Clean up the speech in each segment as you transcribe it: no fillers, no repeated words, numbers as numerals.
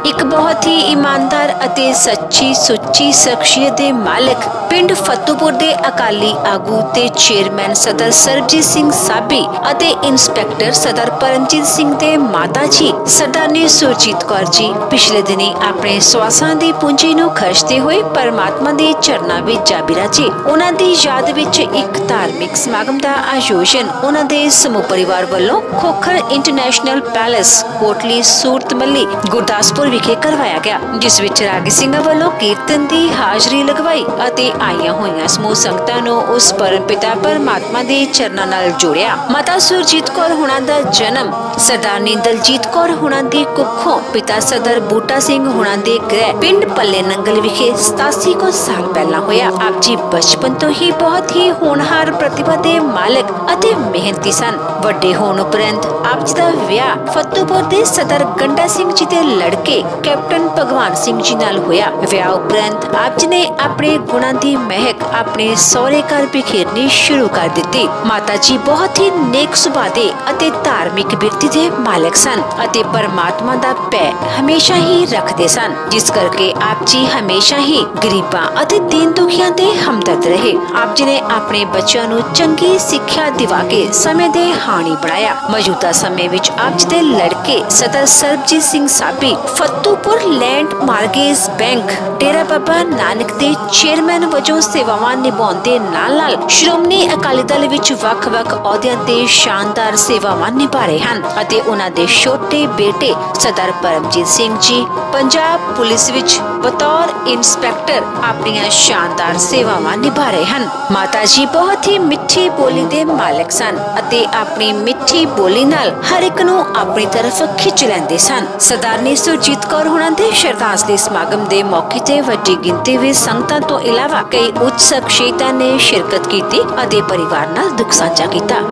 एक बहुत ही ईमानदार ਅਤੇ सच्ची सुच्ची शख्सियत ਦੇ मालिक पिंड फतूपुर ਦੇ अकाली आगू ਤੇ चेयरमैन सदर सरबजीत सिंह साबी ਅਤੇ इंस्पैक्टर सदर परमजीत सिंह ਦੇ माता जी सरदारनी सुरजीत कौर जी पिछले दिनी अपने ਸਵਾਸਾਂ ਦੀ ਪੂੰਜੀ ਨੂੰ ਖਰਚਦੇ ਹੋਏ परमात्मा ਦੇ ਚਰਨਾਂ ਵਿੱਚ ਜਾ ਬਿਰਾਜੇ। ਉਹਨਾਂ ਦੀ ਯਾਦ ਵਿੱਚ ਇੱਕ ਧਾਰਮਿਕ ਸਮਾਗਮ ਦਾ ਆਯੋਜਨ ਉਹਨਾਂ ਦੇ ਸਮੂਹ ਪਰਿਵਾਰ ਵੱਲੋਂ ਖੋਖਰ ਇੰਟਰਨੈਸ਼ਨਲ ਪੈਲੇਸ ਕੋਟਲੀ ਸੂਰਤ ਮੱਲੀ ਗੁਰਦਾਸਪੁਰ ਵਿਖੇ ਕਰਵਾਇਆ ਗਿਆ, ਜਿਸ ਵਿੱਚ ਰਾਗੀ ਸਿੰਘਾਂ ਵੱਲੋਂ ਕੀਰਤਨ ਦੀ ਹਾਜ਼ਰੀ ਲਗਵਾਈ ਅਤੇ ਆਈਆਂ ਹੋਈਆਂ ਸਮੂਹ ਸੰਗਤਾਂ ਨੂੰ ਉਸ ਪਰਮ ਪਿਤਾ ਪਰਮਾਤਮਾ ਦੇ ਚਰਨਾਂ ਨਾਲ ਜੋੜਿਆ। ਮਾਤਾ ਸੁਰਜੀਤ ਕੌਰ ਹੁਣਾਂ ਦਾ ਜਨਮ ਸਰਦਾਰਨੀ ਦਲਜੀਤ ਕੌਰ ਹੁਣਾਂ ਦੀ ਕੁੱਖੋਂ ਪਿਤਾ ਸਦਰ ਬੂਟਾ ਸਿੰਘ ਹੁਣਾਂ ਦੇ ਗ੍ਰਹਿ ਪਿੰਡ ਪੱਲੇ ਨੰਗਲ ਵਿਖੇ 87 ਕੁ ਸਾਲ ਪਹਿਲਾਂ ਹੋਇਆ। ਆਪ ਜੀ ਬਚਪਨ ਤੋਂ ਹੀ ਬਹੁਤ ਹੀ ਹੋਣਹਾਰ ਪ੍ਰਤਿਭਾ ਦੇ ਮਾਲਕ ਅਤੇ ਮਿਹਨਤੀ ਸਨ। ਵੱਡੇ ਹੋਣ ਉਪਰੰਤ ਆਪ ਜੀ ਦਾ ਵਿਆਹ ਫਤੂਪੁਰ ਦੇ ਸਦਰ ਗੰਡਾ ਸਿੰਘ ਜੀ ਦੇ ਲੜਕੇ ਕੈਪਟਨ ਭਗਵਾਨ ਸਿੰਘ ਜੀ ਨਾਲ ਹੋਇਆ। ਵਿਆਹ ਉਪਰੰਤ ਆਪ ਜੀ ਨੇ ਆਪਣੇ ਗੁਣਾਂ ਦੀ ਮਹਿਕ ਆਪਣੇ ਸਹੁਰੇ ਘਰ ਬਿਖੇਰਨੀ ਸ਼ੁਰੂ ਕਰ ਦਿੱਤੀ। ਮਾਤਾ ਜੀ ਬਹੁਤ ਹੀ ਨੇਕ ਸੁਭਾਅ ਦੇ ਅਤੇ ਧਾਰਮਿਕ ਬਿਰਤੀ ਦੇ ਮਾਲਕ ਸਨ ਅਤੇ ਪਰਮਾਤਮਾ ਦਾ ਭੈ ਹਮੇਸ਼ਾ ਹੀ ਰੱਖਦੇ ਸਨ, ਜਿਸ ਕਰਕੇ ਆਪ ਜੀ ਹਮੇਸ਼ਾ ਹੀ ਗਰੀਬਾਂ ਅਤੇ ਦੀਨ ਦੁਖੀਆਂ ਦੇ ਹਮਦਰਦ ਰਹੇ। ਆਪ ਜੀ ਨੇ ਆਪਣੇ ਬੱਚਿਆਂ ਨੂੰ ਚੰਗੀ ਸਿੱਖਿਆ ਦਿਵਾ ਕੇ ਸਮੇਂ ਦੇ ਹਾਣੀ ਬਣਾਇਆ। ਮੌਜੂਦਾ ਸਮੇਂ ਵਿੱਚ ਆਪ ਜੀ ਦੇ ਲੜਕੇ ਸਦਰ ਸਰਬਜੀਤ ਸਿੰਘ ਸਾਬੀ ਫਤੂਪੁਰ land mortgage bank Dera Baba Nanak ਦੇ ਚੇਅਰਮੈਨ ਵਜੋਂ ਸੇਵਾਵਾਂ ਨਿਭਾਉਣ ਦੇ ਨਾਲ-ਨਾਲ ਸ਼੍ਰੋਮਣੀ ਅਕਾਲੀ ਦਲ ਵਿੱਚ ਵੱਖ-ਵੱਖ ਅਹੁਦਿਆਂ ਤੇ ਸ਼ਾਨਦਾਰ ਸੇਵਾਵਾਂ ਨਿਭਾ ਰਹੇ ਹਨ ਅਤੇ ਉਹਨਾਂ ਦੇ ਛੋਟੇ ਬੇਟੇ ਸਰਦਾਰ ਪਰਮਜੀਤ ਸਿੰਘ ਜੀ ਪੰਜਾਬ ਪੁਲਿਸ ਵਿੱਚ ਬਤੌਰ ਇੰਸਪੈਕਟਰ ਆਪਣੀਆਂ ਸ਼ਾਨਦਾਰ ਸੇਵਾਵਾਂ ਨਿਭਾ ਰਹੇ ਹਨ। ਮਾਤਾ ਜੀ ਬਹੁਤ ਹੀ ਮਿੱਠੀ ਬੋਲੀ ਦੇ ਮਾਲਕ ਸਨ ਅਤੇ ਆਪਣੀ ਮਿੱਠੀ ਬੋਲੀ ਨਾਲ ਹਰ ਇੱਕ ਨੂੰ ਆਪਣੀ ਤਰਫ ਖਿੱਚ ਲੈਂਦੇ ਸਨ। ਸਰਦਾਰਨੀ ਸੁਰਜੀਤ ਕੌਰ ਹੁਣਾਂ ਦੇ ਸ਼ਰਧਾਂਜਲੀ ਸਮਾਗਮ ਦੇ ਮੌਕੇ ਤੇ ਵੱਡੀ ਗਿਣਤੀ ਵਿੱਚ ਸੰਗਤਾਂ ਤੋਂ ਇਲਾਵਾ ਕਈ ਉੱਚ ਸ਼ਖਸੀਅਤਾਂ ਨੇ ਸ਼ਿਰਕਤ ਕੀਤੀ ਅਤੇ ਪਰਿਵਾਰ ਨਾਲ ਦੁੱਖ ਸਾਂਝਾ ਕੀਤਾ।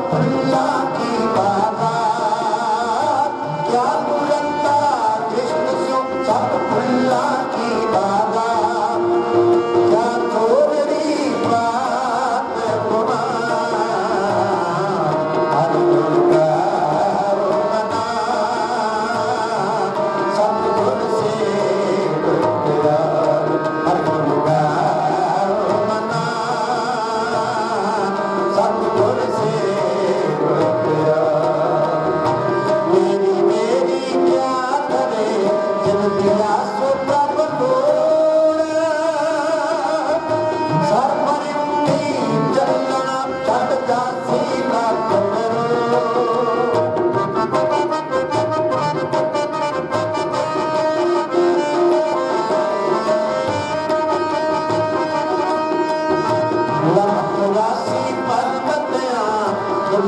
फुल्ला की बागात, क्या बुलंदा जिस्म सो सब फुल्ला की बागात, क्या थोड़ी बात गुमा हर गुल का रोना सतगुर से गया हर गुल का रोना सतगुर से गया। मेरी मेरी क्या करे जिन दिया सो प्रभ तोड़, सर पर उंगली चलना छड़ जासी ना करो। लखरासी पर्वतिया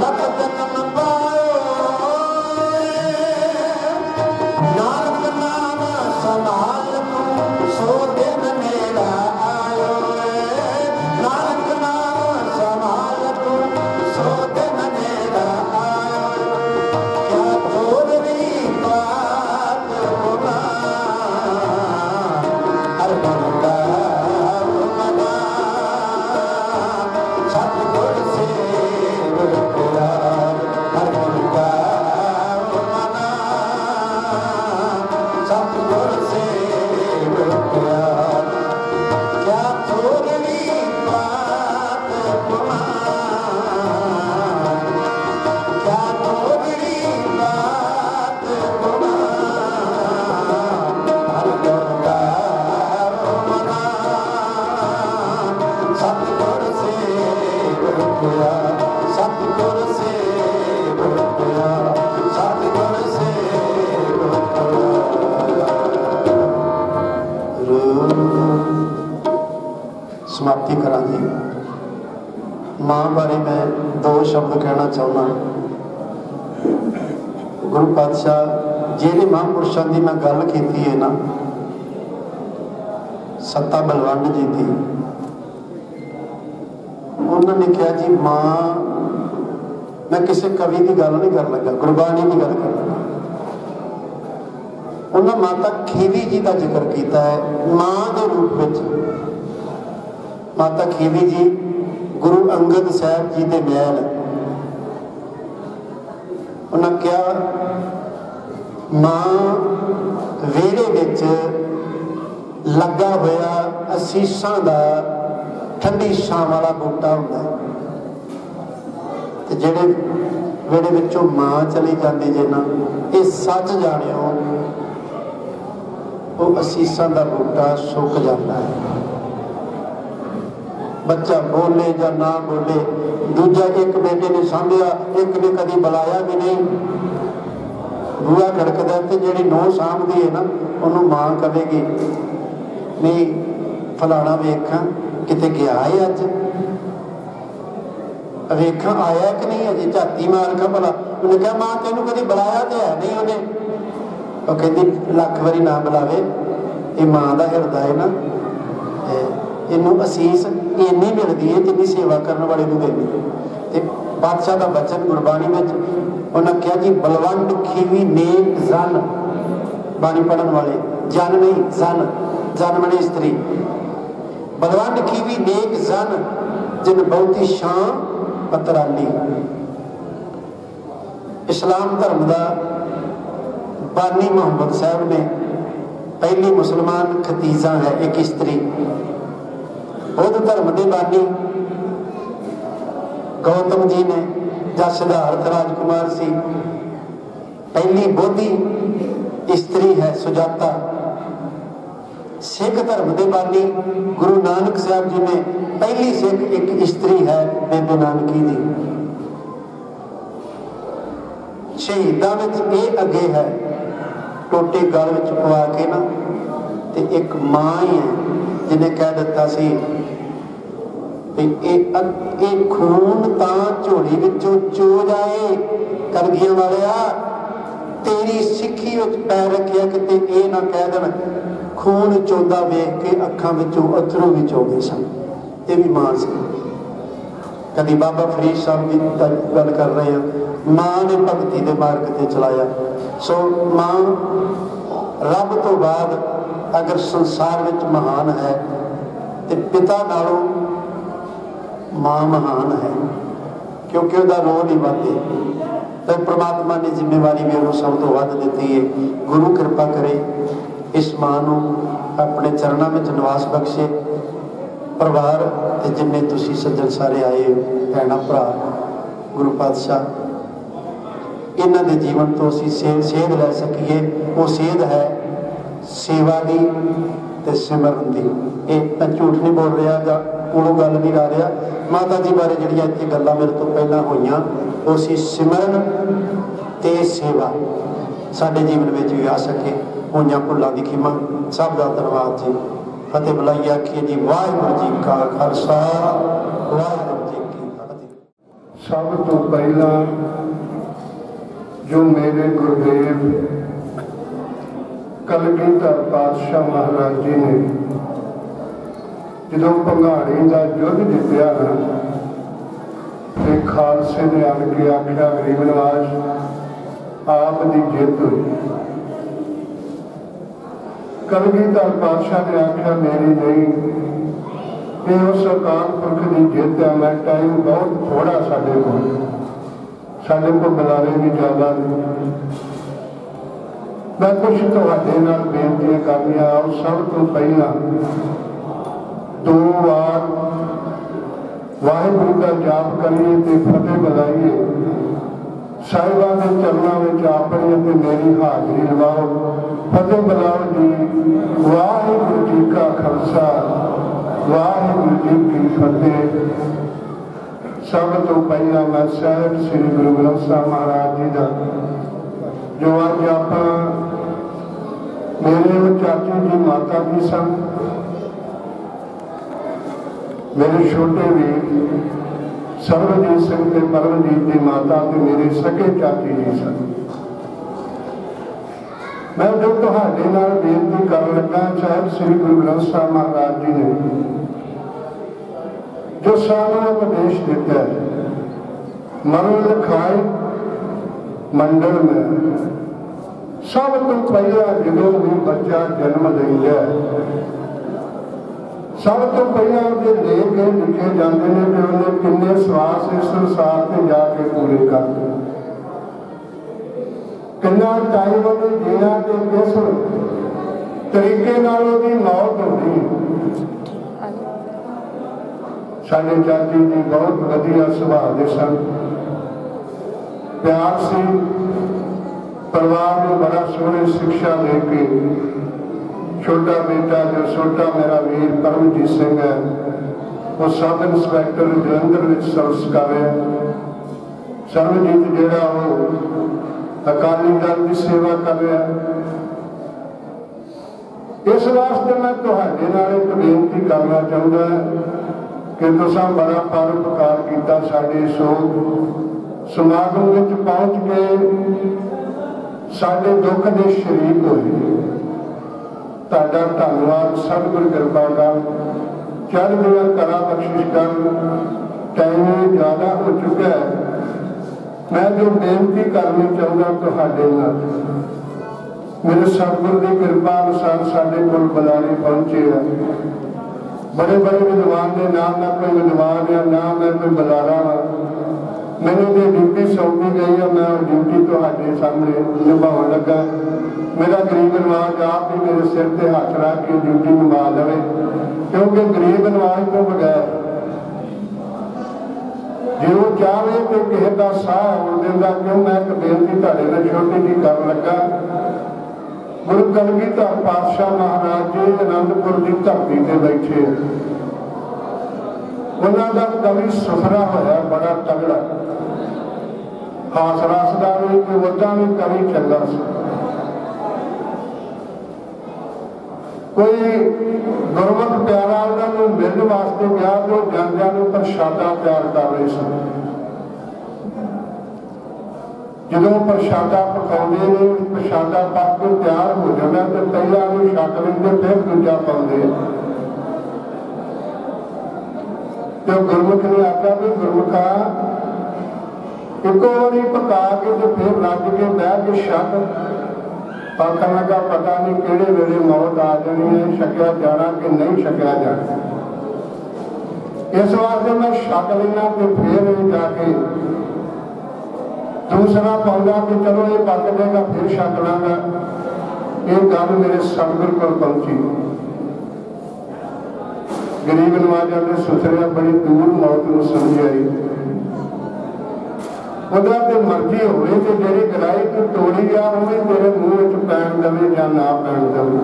लख जन्म पायो, नानक नाम संभाल तू सो दिन मेरा आयो, नानक नाम संभाल तू सो दिन मेरा आयो। क्या थोड़ी बात गुमा हर गुण का मना सतगुर से गया हर गुण का मना सतगुर से गया। क्या थोड़ी बात गुमा क्या थोड़ी बात गुमा हर गुण का मना सतगुर से गया सतगुर से गया सतगुर से समाप्ति करा जी। मां बारे मैं दो शब्द कहना चाहना। गुरु पातशाह ਜਿਹੜੇ ਮਹਾਂਪੁਰਸ਼ਾਂ ਦੀ मैं गल की है ना, सत्ता बलवंड जी थी, उन्होंने कहा जी मां, मैं किसी कवि की गल नहीं कर लगा, गुरबाणी की गल कर लगा। उन्होंने माता खीवी जी का जिक्र किया है मां के रूप में। माता खीवी जी गुरु अंगद साहब जी के महल, उन्होंने कहा मां वेड़े विच लगा होया असीसां दा ठंडी छां वाला बूटा हुंदा है, ते जिहड़े वेड़े विचों मां चली जाती जे ना, ये सच जाणिओ वो असीसां दा बूटा सुक जाता है। बच्चा बोले या ना बोले, दूजा एक बेटे ने सांभिया, एक ने कभी बुलाया भी नहीं, बूहा खड़कदा ते जिहड़ी नूंह सांभदी है ना, उन्होंने मां कहेगी नहीं फलाना वेखा किते गया है, अज वेखा आया कि नहीं, अजे झाती मार का भला। उन्हें कहा मां तेनों कभी बुलाया तो है नहीं उन्हें, वो कहती लख वारी ना बुलावे, ये मां का हिरदा है ना, इनू असीस इन्नी मिलती है जिन्नी सेवा करने वाले को देनी है। बादशाह का बचन गुरबाणी में उन्हें कहा जी बलवंड खीवी नेक जन, बाणी पढ़न वाले जन नहीं जन, जन मने स्त्री। बलवंड खीवी नेक जन जिन बहुती शान पतराली। इस्लाम धर्म का बानी मुहम्मद साहब ने पहली मुसलमान खतीजा है, एक स्त्री। बौद्ध धर्म के बानी गौतम जी ने या सिद्धार्थ राजकुमार सी, पहली बोधी स्त्री है सुजाता। सिख धर्म के बानी गुरु नानक साहब जी ने पहली सिख एक स्त्री है बेबे नानकी जी। शहीदां विच ये अगे है, टोटे गल विच पवा के ना, ते एक मां ही है जिन्हें कह दिता सी खून तां झोली विचों चो जाए, कलगियां वालिया तेरी सिक्खी विच पैर रखिया किते ये ना कह देन खून चोंदा वेख के अखां विचों अथरू भी चो गए सन। ये भी मां सी। कभी बाबा फरीद साहब की गल कर रहे हैं, माँ ने भगती के मार्ग से चलाया। सो माँ रब तो बाद अगर संसार में महान है तो पिता नालों माँ महान है, क्योंकि उसका रोल ही वादे। तो परमात्मा ने जिम्मेवारी भी उन्होंने सब तो वध दी है। गुरु कृपा करे इस माँ को अपने चरणों में निवास बख्शे। परिवार ते जिन्ने तुसी सज्जन सारे आए भैन भरा गुरु पातशाह, इन्हां दे जीवन तो असीं सेध लै सकीए। वो सेध है सेवा की ते सिमरन की। ये मैं झूठ नहीं बोल रहा जां कोलों गल नहीं ला रहा। माता जी बारे जिहड़ियां इत्थे गल्लां मेरे तो पहलां होईयां वो सी सिमरन ते सेवा साडे जीवन में भी आ सके। होईयां भुल्लां दी खिमा। सब दा धन्नवाद जी। फतेह बुलाइए आखिए जी। वाहिगुरू जी का खालसा वाहिगुरू जी की फतेह। सब तो पहला जो मेरे गुरुदेव कलगीधर पातशाह महाराज जी ने जो भंगाणी का युद्ध जितया ना, ते खालसे ने आन के आख्या गरीब नवाज आप दी जित हुई। कलगीधर पातशाह ने आख्या मेरी नहीं, ये उस अकाल पुरख की जित है। मैं टाइम बहुत थोड़ा साढ़े को बुलारे भी ज्यादा नहीं। मैं कुछ तुहाडे नाल बेनतियां करनियां। और सब तो पहला 2 बार वाहिगुरू का जाप करिए ते फतेह बुलाइए। साहिबा के चरणों में अपनी ते मेरी हाजरी लवाओ। फतेह बुलाओ जी। वाहिगुरू जी का खालसा वाहिगुरू जी की फतेह। सब तो पहला मैं साहिब श्री गुरु ग्रंथ साहिब महाराज जी का जो अज आप मेरे चाची जी माता जी सन, मेरे छोटे भी सर्वजीत सिंह के परमजीत की माता ते मेरे सके चाची जी सन। मैं जो तुहाडे नाल बेनती कर लगा, साहिब श्री गुरु ग्रंथ साहिब महाराज जी ने जो सानू उपदेश दिता है, मरण लिखाए मंडल में सब तो पहला जो भी बच्चा जन्म लेंदा सब तो पहला उसके लेके लिखे जाते हैं कि उन्हें किन्ने श्वास इस संसार से जाके पूरे कर किन्ना टाइम उन्हें जीना तो किस तरीके नाल उसकी मौत होनी। साडे चाची जी बहुत वधिया सुभाव दे सन, प्यार से परिवार में बड़ा सोहनी शिक्षा लेके छोटा बेटा जो छोटा मेरा वीर परमजीत सिंह है वो सब इंस्पैक्टर जलंधर में सर्विस कर रहा है। सर्वजीत जेड़ा वो अकाली दल की सेवा कर रहा है। इस वास्ते मैं तुहाडे नाल एक बेनती करना चाहूँगा कि तुसां बड़ा परोपकार किया साडे समागम में पहुँच के साडे दुख के शरीक होए। तुहाडा धन्नवाद। सतगुर कृपा कर चढ़दियां कला बख्शिश कर। टाइम ज़्यादा हो चुका है। मैं जो बेनती करनी चाहूँगा तुहाडे नाल, मेरे सतगुर की कृपा अनुसार साडे कोल बुलारे पहुंचे हैं। बड़े बड़े विद्वान ने नाम मैं कोई विद्वान है ना मैं कोई बुलारा हाँ। मैंने जो ड्यूटी सौंपी गई है मैं ड्यूटी तुहाडे सामने निभावन लगा। मेरा गरीब नवाज आप भी मेरे सिर पर हाथ रख के ड्यूटी निभा लवे, क्योंकि गरीब नवाज तो बगैर जो वो चाहे तो किसी का साह आउण दिंदा। क्यों मैं एक बेनती तुहाडे नाल छोटी जी कर लगा। गुरु कलगीधर पातशाह महाराज जी आनंदपुर की धरती से बैठे, उन्होंने कवि सुफरा होया बड़ा तगड़ा, हास रस का भी उदा भी कवि चंगा सी। कोई गुरमुख प्यारा उन्होंने मिलने वास्ते गया तो जंदियां प्रशादा तैयार कर रहे सन। जो प्रशादा पकाते हैं प्रशादा पक के तैयार हो जाता तो पहला छक लेंगे फिर दूजा पाते। तो गुरमुख ने आख्या भी गुरमुखा एको बारी पका के तो फिर रज के बह के छक। आखन लगा पता नहीं किहड़े वेले मौत आ जानी है, छकिया जाना कि नहीं छकिया जाना। इस वास्ते मैं छक लेना तो फिर जाके दूसरा पाऊंगा कि चलो ये पक जाएगा फिर छक लांगा। ये गल मेरे सतगुर को पहुंची। गरीब नवाजा ने सुथरिया बड़ी दूर मौत को समझ आई। उदा ते मर्जी होवे ते जेड़ी गलाई तू तोड़ी आ उन्हें तेरे मुंह च पैण दवे या ना पैण दवे।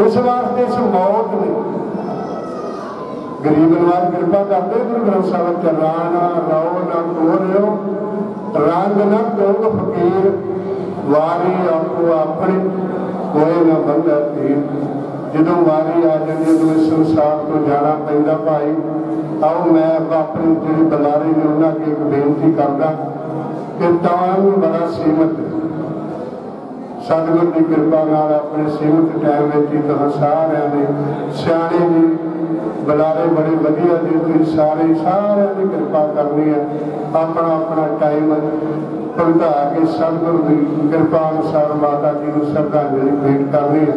इस वास्ते इस मौत ने गरीब नवाज कृपा करते गुरु ग्रंथ साहिब च राणा रओ ना कोरियो रंग न कोग फकीर वारी आपो अपनी कोई ना बंदा तीर। ਜਦੋਂ ਵਾਰੀ ਆ ਜਾਂਦੀ ਉਦੋਂ ਇਸ ਸੰਸਾਰ ਤੋਂ ਜਾਣਾ ਪੈਂਦਾ ਭਾਈ। ਆਓ ਮੈਂ ਆਪਣੀ ਜਿਹੜੀ ਬੁਲਾਰੇ ਨੇ ਉਹਨਾਂ ਅੱਗੇ ਇੱਕ ਬੇਨਤੀ ਕਰਦਾ ਕਿ ਟਾਈਮ ਬੜਾ ਸੀਮਤ ਸਤਿਗੁਰ ਦੀ ਕਿਰਪਾ ਨਾਲ ਆਪਣੇ ਸੀਮਤ ਟਾਈਮ ਵਿੱਚ ਹੀ ਤੁਹਾਨੂੰ ਸਾਰਿਆਂ ਨੇ ਸਿਆਣੇ ਜੀ ਬੁਲਾਰੇ ਬੜੇ ਵਧੀਆ ਜੀ ਤੁਸੀਂ ਸਾਰਿਆਂ ਦੀ ਕਿਰਪਾ ਕਰਨੀ ਹੈ। ਆਪਣਾ ਆਪਣਾ ਟਾਈਮ ਭੁਗਤਾ ਕੇ ਸਤਿਗੁਰ ਦੀ ਕਿਰਪਾ ਅਨੁਸਾਰ ਮਾਤਾ ਜੀ ਨੂੰ ਸ਼ਰਧਾਂਜਲੀ ਭੇਟ ਕਰਨੀ ਹੈ।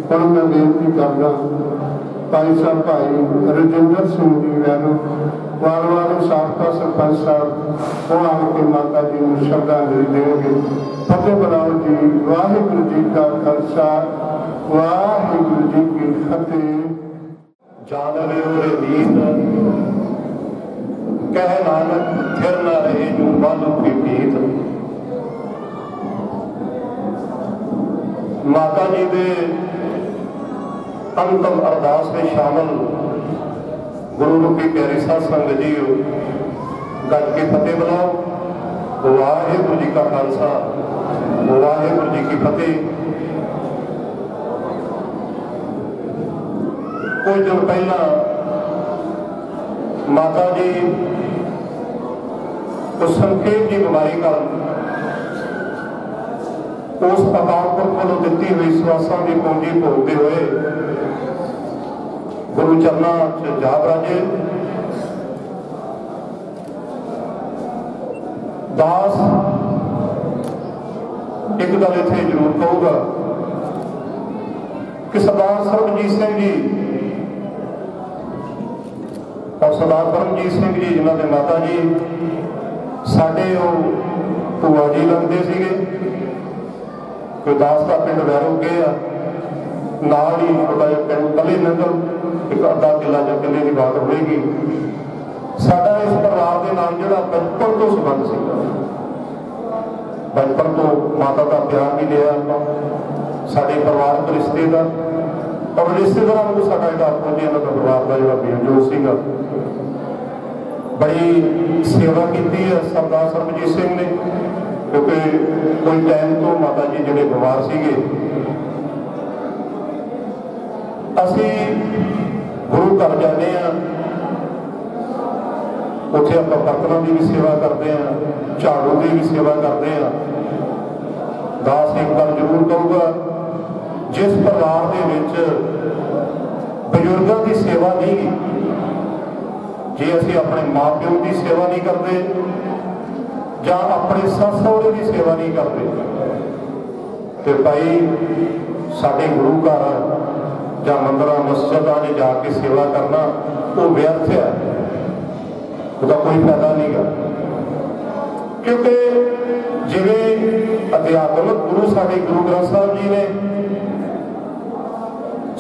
ਹੁਣ मैं बेनती करदा भाई साहब भाई रजिंदर सिंह जी वैनू वाल वाले साबका सरपंच साहब वो आके माता जी को श्रद्धांजलि देंगे। फतेह बुलाओ जी। वाहिगुरू जी का खालसा वाहिगुरू जी की फतेह। जान रे मीत कह नानक फिर न रहे जो बालू की पीत। माता जी दे अंतम अरदास में शामिल गुरु रूपी प्यारी साध संगत जी गज के फतेह बुलाओ। वाहिगुरू जी का खालसा वाहिगुरू जी की फतेह। कुछ दिन पहला माता जी को संखेप की बीमारी का उस अकाल पुरख वालों दी हुई सवासा की पूंजी भोगते हुए गुरु चरना च जा बराजे। दास एक गल इत्थे जरूर कहूगा कि सरदार सरबजीत सिंह जी और सरदार परमजीत सिंह जी जिन्हों के माता जी साडे भूआ जी लगते सीगे। गुरदास का पिंड वैरो गए नाल ही थोड़ा जिहा पिंड कली नंगल एक अद्धा किला या किले की बात होगी। साडा इस परिवार के नाल जिहड़ा बचपन तो संबंध सी, बचपन तो माता का प्यार भी लिया आपां साडे परिवारक रिश्ते का और रिश्तेदारां को साडा जिहड़ा आपो जी इन्हां दा परिवार का जिहड़ा बेजोड़ सीगा। बड़ी सेवा की है सरदार सरबजीत सिंह ने क्योंकि कोई टाइम तो माता जी जिहड़े बीमार सीगे। असी गुरु घर जाते हैं उत्थे आपां बर्तनों की भी सेवा करते हैं, झाड़ू की भी सेवा करते हैं। दास एक गल जरूर कहूँगा जिस परिवार के बजुर्गों की सेवा नहीं जे असी अपने माँ प्यो की सेवा नहीं करते या अपने सस सहुरे की सेवा नहीं करते तो भाई साडे गुरु घर या मंदिर मस्जिद ने जाके सेवा करना वो व्यर्थ है, उसका कोई फायदा नहीं गा। क्योंकि जिवें अध्यात्मक गुरु साडे गुरु ग्रंथ साहिब जी ने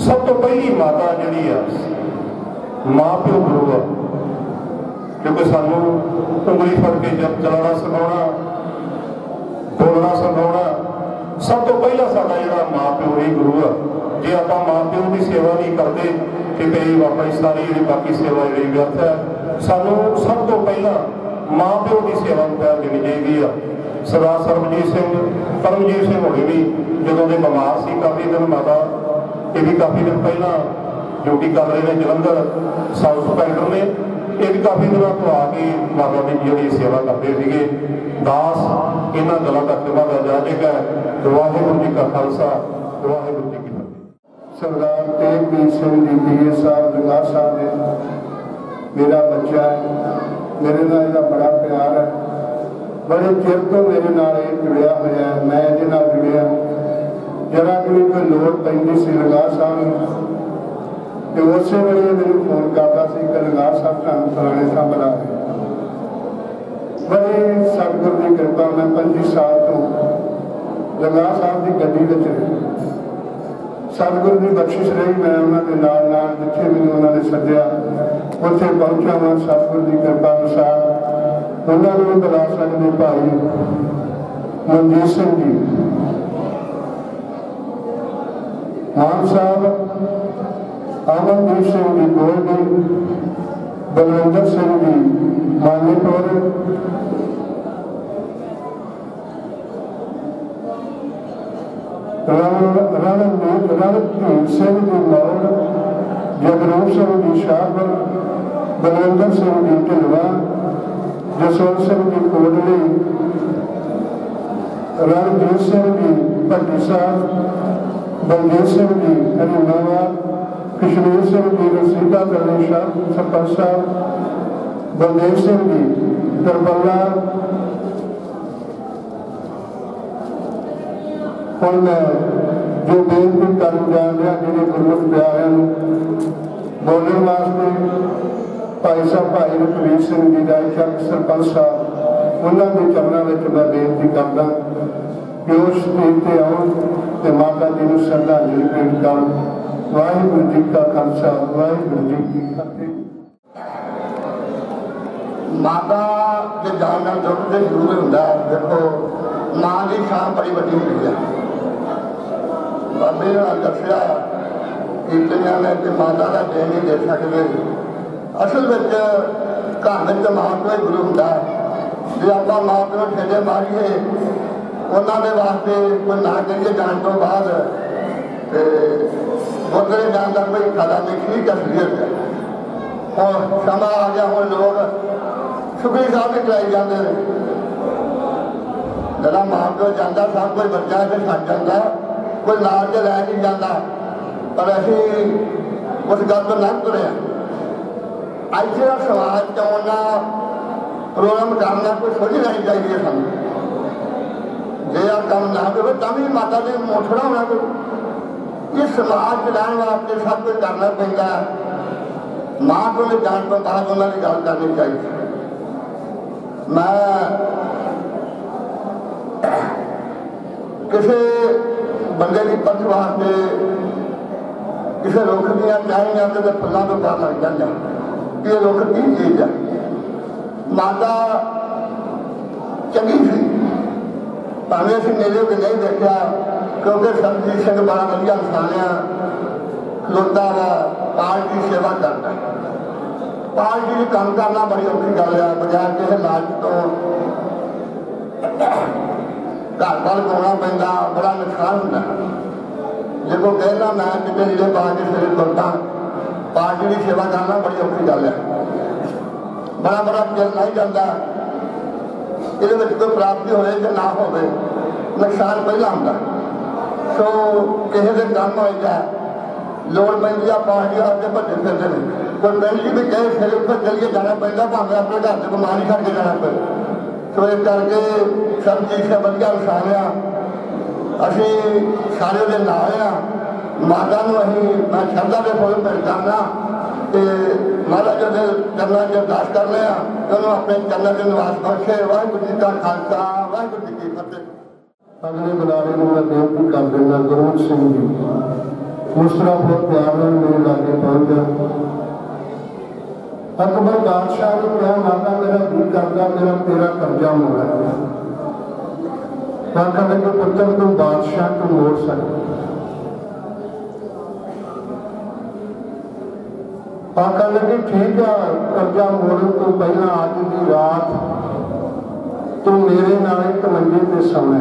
सब तो पहली माता जिहड़ी है माँ प्यो गुरु है। क्योंकि सानू उंगली फड़ के जब चलाना सिखाना बोलना सिखाना सब तो पहला साडा जिहड़ा माँ प्यो ही गुरु है। जे आप माँ प्यो की सेवा नहीं करते कि भाई अपनी सारी जी बाकी सेवा जी व्यर्थ है। सानू सब तो पहला माँ प्यो की सेवा पैर देनी चाहिए। सरदार सरबजीत सिंह परमजीत सिंह होने भी जो के बीमार से काफ़ी दिन माता ये भी काफ़ी दिन पहला ड्यूटी कर रहे हैं जलंधर साउथ सेंटर में। ये भी काफ़ी दिनों तो आके माता की जी सेवा करते थे। दास इन्होंने गलों का खिमा का जाएगा। वाहिगुरू जी का खालसा वाहिगुरू जी की फतेह। सरदार तेगवीर सिंह जी पीए साहब दरगाह साहब मेरा बच्चा है, मेरे नाल इहदा बड़ा प्यार है, बड़े चिर तो मेरे नाल ये जुड़िया होया है, मैं इहदे नाल जुड़िया। जरा कि भी कोई लोड़ पैंदी सी लंगार साहब तो उस वेले मैनूं फोन करता सी कि लंगार साहब तुहानूं फलाणे थां बुला रहे। बड़ी सतगुर की कृपा, मैं 25 साल तो लंगार साहब की गड्डी विच सतगुर की बख्शिश रही। मैं उन्होंने नाल नाल जिथे मैनूं उन्होंने सद्दिया उत्थे पहुंचा वां। सतगुर की कृपा अनुसार उन्होंने भी बुला सकते भाई मनजीत सिंह जी मान साहब, अमनदीप सिंह जी गोल्डी, बलविंदर सिंह जी मानीपुर, रणधीर सिंह जी मौड़, जगरूप सिंह जी शाहपुर, बलविंदर सिंह जी ढिलवा, जसवंत सिंह जी कोटली, रणजीत सिंह जी भट्टी साहब, बलदेव सिंह जी हरियाणा, कश्मीर सिंह जी रसीदा दली शाह सरपंच साहब, बलदेव सिंह जी दरबला। हुण मैं जो बेनती कर जा रहा जिन्हें गुरमुख प्यारिਆਂ बोलने वास्ते भाई साहब भाई रघुवीर सिंह जी रायचक सरपंच साहब उन्होंने चरणों में मैं बेनती करदा कि उस स्टेज पर आओ तो माता जी को श्रद्धांजलि भेंट कर। वाहिगुरू जी का खालसा, वाहिगुरू जी की फतेह। माता के जान नाल दुख तो जरूर हुंदा है। देखो मां की शान बड़ी वड्डी हुंदी है। बाबे ने दस्सिया कीर्तनियां ने कि माता का देन नहीं दे सकते। असल में घर में मां प्यो ही गुरु हुंदा है। जे आपां मां प्यो ठेडे मारीए उन्होंने वास्ते कोई ना करिए जाने तो बाद गुरद्वारे जाने का कोई फायदा नहीं। ठीक असलियत है। और समा आ गया हूँ लोग सुखी साहब भी कराई जाते हैं। जरा मां प्यो जाता सब कोई बच्चा इसे छड़ जाता, कोई नाल से लै नहीं जाता, पर असी उस गल तो लंघ तुरे। अज का समाज चुना प्रोग्राम करना कोई सोच नहीं चाहिए सानू। जे आ काम ना हो तभी माता ने मोठड़ा होना कोई। इस समाज चलाने वास्ते सब कुछ करना पैंदा। मां को जान तो बाद उन्होंने गल करनी चाहिए। मैं किसी बंदे की पक्ष वास्ते किसी रुख दियां टहनियां ते फुलों तो पता लग जाता कि ये रुख की चीज है। माता चंगी सी भावें असीं मेले को नहीं देखा क्योंकि सरबजीत सिंह बड़ा वधिया इंसान आ, खलोता वा, पार्टी की सेवा करता। पार्टी की काम करना बड़ी औखी गल है। बजाय किसी लाज तो घर पर पाना पैंदा, बड़ा नुकसान होंदा। जो कोई कहना मैं कितने लीड़े पा के सवेरे तुरदा, पार्टी की सेवा करना बड़ी औखी गल है। बड़ा बड़ा चिर लाई जाता। ये कोई प्राप्ति हो ना हो नुकसान पहला होंगे। सो किसी के काम हो जाए लोड़ पैंती है पार्टी आके भजे फिरते हैं। कोई पिंड जी भी कहे फिर उपर चलिए जाना पैंता भावें अपने घर से बिमारी छड़ के जाना पे। सो इस करके सब चीज से वधिया इंसान आ। असी सारे दे नाल आ। माता नूं असीं मैं शरधा के फुल भेंट करना ते महाराज के चरणों च अरदास कर रहे हैं कि उन्होंने अपने चरणों के निवास बख्शे। वाहिगुरू जी का खालसा, वाहिगुरू जी की फतेह। अगले बुलारे को मैं बेनती कर देना गुरमुख सिंह जी दूसरा बहुत प्यार मेरे लागे पहुंच जाए। अकबर बादशाह ने कहा माता मेरा दिल करता मेरा तेरा कर्जा मोड़ा है। माता ने कहा पुत्र तुम बादशाह को मोड़ सकते। आका लगे ठीक है कर्जा मोड़न तो पहला आज की रात तू मेरे नाल एक मंजे ते सोना।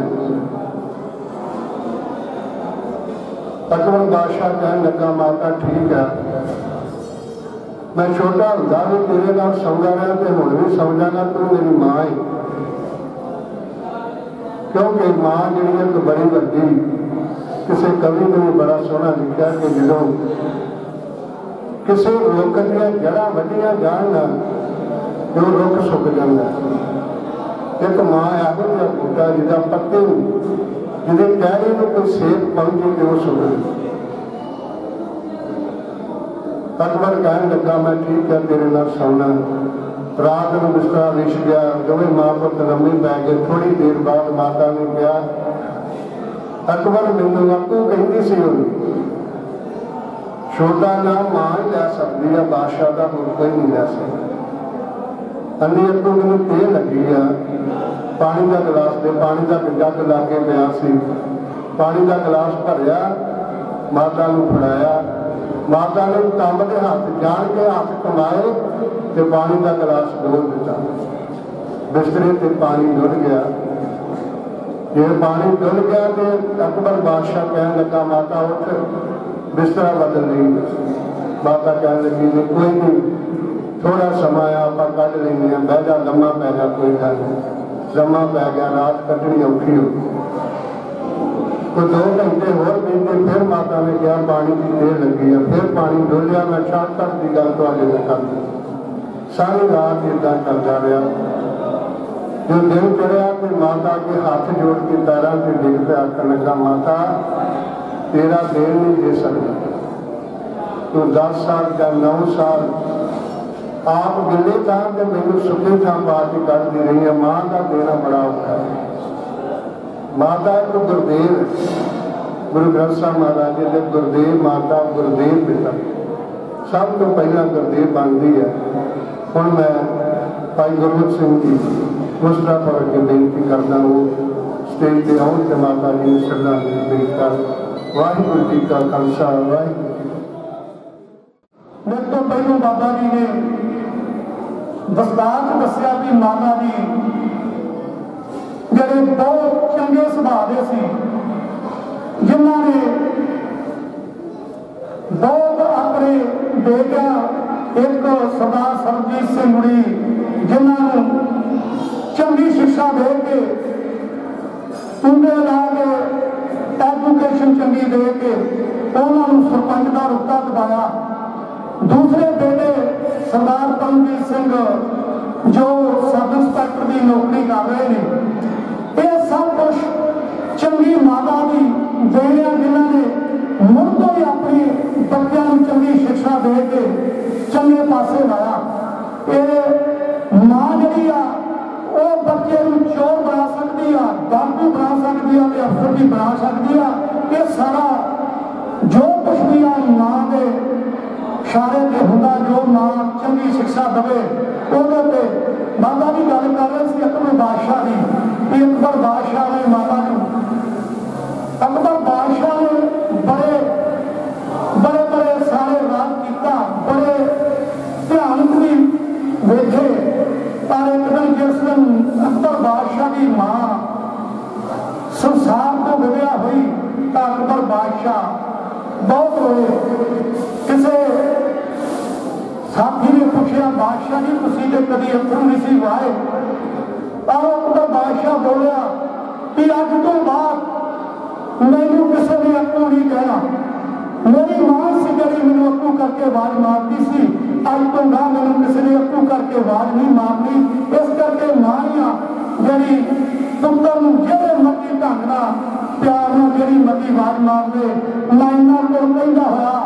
अकबर बादशाह कहने लगा माता ठीक है मैं छोटा होंदा भी तेरे नाल सौंदा रहा तो हुण भी समझागा तू मेरी मां है। क्योंकि मां जी एक बड़ी वड्डी किसी कवि ने बड़ा सोहना लिखा कि जो किसी रुख दियां जड़ां वड्डियां जाण ना ते वो रुख सुक जांदा। एक मां ਇਹੋ ਜਿਹਾ बूटा जिहदा पत्ते जिहदे टहनी नूं कोई सेक पहुंचे ते वो सुक जांदा। अकबर कहन लगा मैं ठीक है तेरे नाल सौना। रात में बिस्तरा विछ गया, दोवें मां पुत लम्मे पै गए। थोड़ी देर बाद माता ने कहा अकबर मैनू अकू कहती सी छोटा नाम मां ही लै सकती है, बादशाह का होर कोई नहीं लै सकता। अन्नी अकू मैनू तेह लगी आ पानी का गिलास दे, पानी का जग लागे पिया सी, पानी का गिलास भरिया माता नूं फड़ाया। माता ने तंब के हाथ जान के हाथ कमाए तो पानी का गिलास डोल दिता। बिस्तरे ते पानी डुल गया। जे पानी डुल गया तो अकबर बादशाह कह लगा माता उठ बिस्तरा बदल ली। माता कह लगी नहीं कोई नहीं, थोड़ा समय आप कढ़ लेंगे, बह जा लम्मा पै जा, कोई गल नहीं। लम्मा पै गया, रात कटनी औखी हो। तो 2 घंटे होर बीते, फिर माता ने कहा पानी की देर लगी है। फिर पानी डोलिया। मैं शाम तक की गल तो कर सारी रात इदा चलता रहा। जो दिन चढ़िया तो माता के हाथ जोड़ के पैरों से डिग पे आखन लगा माता तेरा देर नहीं दे सकता, तू 10 साल या 9 साल आप गिले था तो मैनू सुखे था पा के कटती रही है। मां का देना बड़ा औखा है। माता को गुरुदेव गुरु ग्रंथ साहब महाराज जी ने गुरुदेव माता गुरुदेव पिता सब तो पहला गुरुदेव बनती है। हुण मैं भाई गुरमुख सिंह जी मुस्तरा पढ़ के बेनती करना वो स्टेज पर आउण ते माता जी ने श्रद्धांजलि पेश कर। वाहिगुरू जी का खालसा वाहिगुरू। मेरे तो पहलों बाबा जी ने दस्तार दसिया भी माता जी ਜਿਹੜੇ बहुत चंगे सुभाव के सी, जिन्होंने बहुत अपने बेटिया एक सरदार सरबजीत सिंह मुड़ी जिन्होंने चंगी शिक्षा दे के उनके ला के एजुकेशन चंगी दे के उन्होंने सरपंच का रुतबा दिवाया। दूसरे बेटे सरदार परमजीत सिंह जो सब इंस्पैक्टर की नौकरी कर रहे हैं। ये सब कुछ चंगी माता की देनिया जिन्होंने मुड़ तो ही अपनी बच्चों को चंगी शिक्षा दे के चंगे पासे लाया। ये मां जी वो बच्चे चोर बना सकती है, डाकू बना सकती है, अफसर भी बना सकती है। ये सारा जो कुछ भी है मां के इशारे से होंगे। जो मां चंगी शिक्षा दे वो माता की गल कर रहे थे अकबर बादशाह की। अकबर बादशाह ने माता अकबर बादशाह ने बड़े बड़े बड़े सारे राज किया, बड़े ध्यान भी वेखे। पर एक दिन जिस दिन अकबर बादशाह की मां संसार को विदया हुई तो अकबर बादशाह बहुत रोए। किसी साथी ने पूछा बादशाह जी तुसीं ते कभी अथरू नहीं सी वाए? अकबर बादशाह बोलिया कि अज तो बाद मैनू किसी ने अकू नहीं कहना। मेरी मां सी जी मैनू अकू करके आवाज मारती सी, अज तो ना मैनू किसी ने अकू करके आवाज नहीं मारनी। इस करके मां ही आ जी पुत्र जेड़े मर्जी ढंग नाल प्यार नाल जेड़ी मर्जी आवाज मार दे। मैं इन्हां कोल कहंदा होया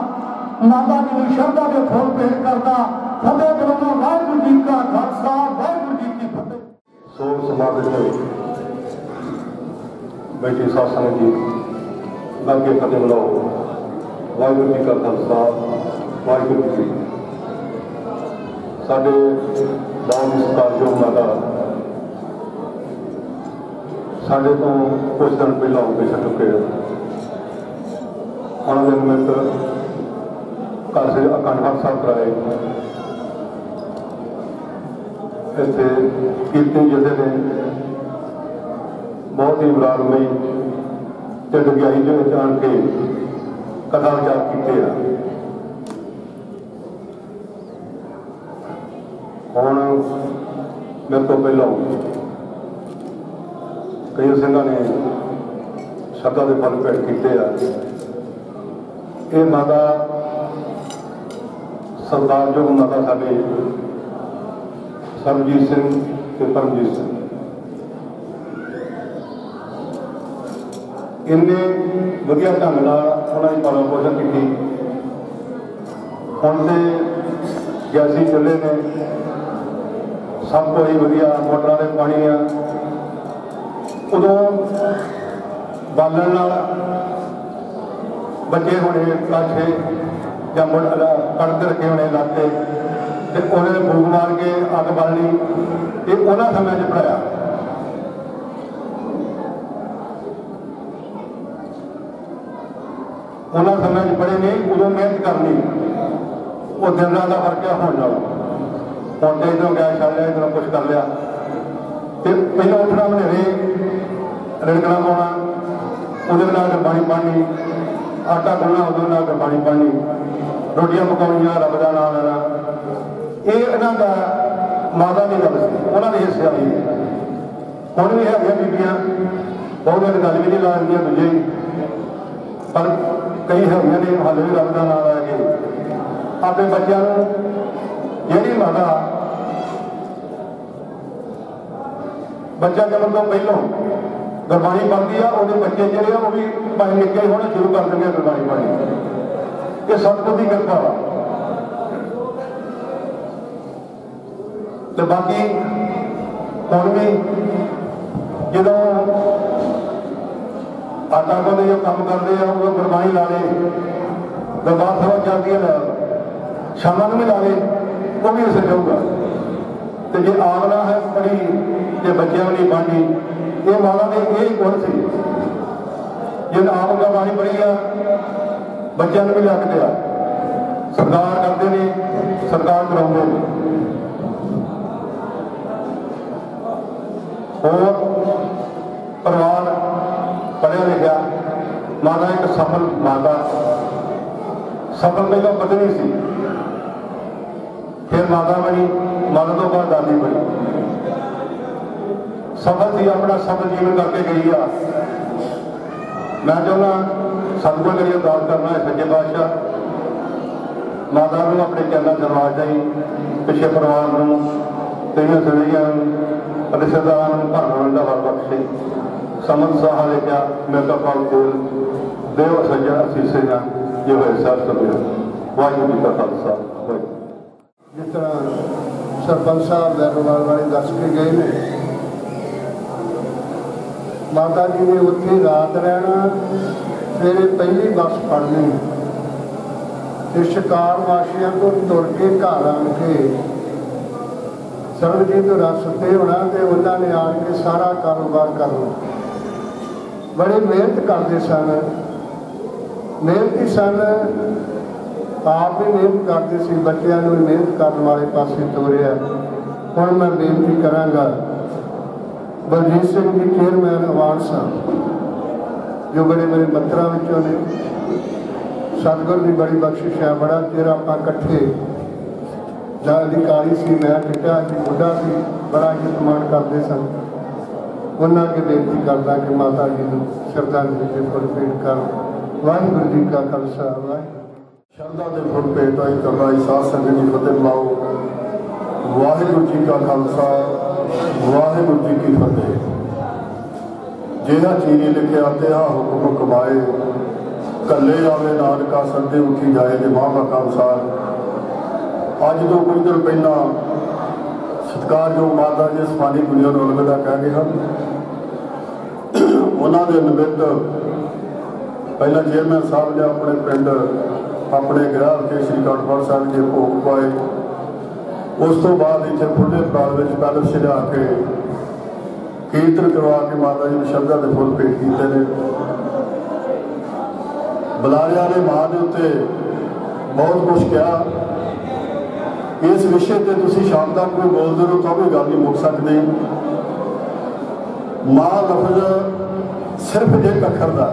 माता जी को श्रद्धा के फूल भेंट करता। फतेह करो वाहिगुरू जी का खालसा वाहिगुरू जी की फतेह। सोग समावेश बैठी साध संगत जी लागे फतेह बुलाओ। वाहिगुरू जी का खालसा वाहिगुरू जी की। साडे बहुत सत्कारयोग माता साडे तो कुछ दिन पहला हो के चुके उन्होंने निमित्त घर से अखंड पाठ साहब कराए। इतने कीर्तन जिले ने बहुत ही मुरादमई ते डगियाई के आन के कथा विचार किए हैं। हुण मेरे तो पहलों कई सिंघां ने शब्दां के फल भेंट किए हैं। ये माता सरदारयोग माता साडे सरबजीत सिंह ते परमजीत सिंह इन्ने वधिया ढंग नाल उन्हां दी पालन पोषण कीती। हुण ते गैसी चुल्हे ने, सब कुछ ही वधिया, मोटरां दे पानी आ। उदों बालन नाल बच्चे होने काछे या कणक रखे होने लाते ते उन्हें फूक मार के अग बालनी, ये उन्होंने समय च पढ़ाया। उन्होंने समय च पढ़े नहीं, उदों मेहनत करनी, वो दिन रात का फर्क है। हुण नाल हुण तो इधरों गैस छड़ लिया, इधरों कुछ कर लिया। तो पहले उठना बनेरे रिड़कना पाना, उहदे नाल पानी पानी, आटा गुनना उहदे नाल पानी पानी, रोटियां पकाउणियां, रब दा नाम लेना। ये इन्हां दा माता की गल सी, उन्हां दी हिस्सा ही। हुण भी है बीबियां बहुत गल भी नहीं ला दिंदियां दूजे, पर कई है ने हाले भी रब दा नाम लै के अपने बच्चों को जिहड़ी माता बच्चा जमन तो पहलों गुरबाणी पढ़ती है, वो बच्चे जोड़े वो भी भाई निके होने शुरू कर देंगे गुरबाणी पढ़नी। ये सतगुर की कृपा वा। तो बाकी हुण भी जो आटा गुनते जो काम करते हैं वो गुरबाणी ला ले, दरबार सभा चलती है शाम भी ला ले, वो भी उसे जाऊगा। तो जे आगना है बड़ी जे बच्चों नहीं पढ़नी, ये माला ने यही गुण से जिन आम का बाणी पढ़ी आ बच्चों ने भी लग दिया, सरकार करते हैं, सरकार कराते हैं। और परिवार पढ़िया लिखा, माता एक सफल माता, सफल पहले पत्नी सी, फिर माता बनी, माता तो बाद दादी बनी। सफल थी, अपना सफल जीवन करके गई आ। मैं चाहना सतगुर करिए अरदास करना है सच्चे पातशाह माता को अपने चरणों च नवाज देई, पिछले परिवार को तेरियां सड़ियां रिश्तेदार भरन का वर बख्शे। समझ सहा लिखा मैं कपाल तेल देव सज्जा असीसे ना जो है सर सब वाहिगुरू जी का खालसा। जिस तरह सरपंच साहब लैरोवाल वाले दस के गए ने, माता जी ने उत्थे रात रहना, सवेरे पहली बस फड़नी ते शिकार वाशियां को तुर के घर आन के सरबजीत रस्ते होना ते उन्होंने आन के सारा कारोबार करना। बड़ी मेहनत करते सन, मेहनती सन, आप भी मेहनत करते सी, बच्चों भी मेहनत करने वाले पासे तोरिया। हुण मैं बेनती करांगा बलजीत सिंह जी चेयरमैन अवार्ड साहब जो बड़े बड़े मंत्रा विचों ने, सतगुर की बड़ी बख्शिश है। बड़ा चिर आप इकट्ठे दा अधिकारी सी, मैं टिका सी, बुढ़ा सी, बड़ा सम्मान करते सन। उन्होंने अगे बेनती करदा कि माता जी को श्रद्धांजलि के फुल भेंट कर। वाहिगुरू जी का खालसा, श्रद्धा के फुल भेंट आई करना साध संगत जी फतेह बुलाओ। वाहिगुरू जी का खालसा, वाहिगुरू जी की फतेह। जिहा चीनी लिखे आते हा हुक्म कमाए, कले आवे नानका सदे उठी जाए जे मां का अनुसार। अज तो कुछ दिन पहला सत्कारयोग माता जी सफानी दुनिया को अलविदा कह गए हैं। उन्होंने निमित्त पहला चेयरमैन साहब ने अपने पिंड अपने गृह के श्री काठगढ़ साहब जी भोग पाए। उस तो बाद इतने खुले प्राल पैलेस लिया के कीर्तन करवा के माता जी ने श्रद्धा के फुल भेंट किए हैं। बुलारिया ने मां के उत्ते बहुत कुछ कहा। इस विषय पर तुम शाम तक कोई बोलते हो तो भी गल नहीं मुक सकती। मां लफज सिर्फ एक अखर का,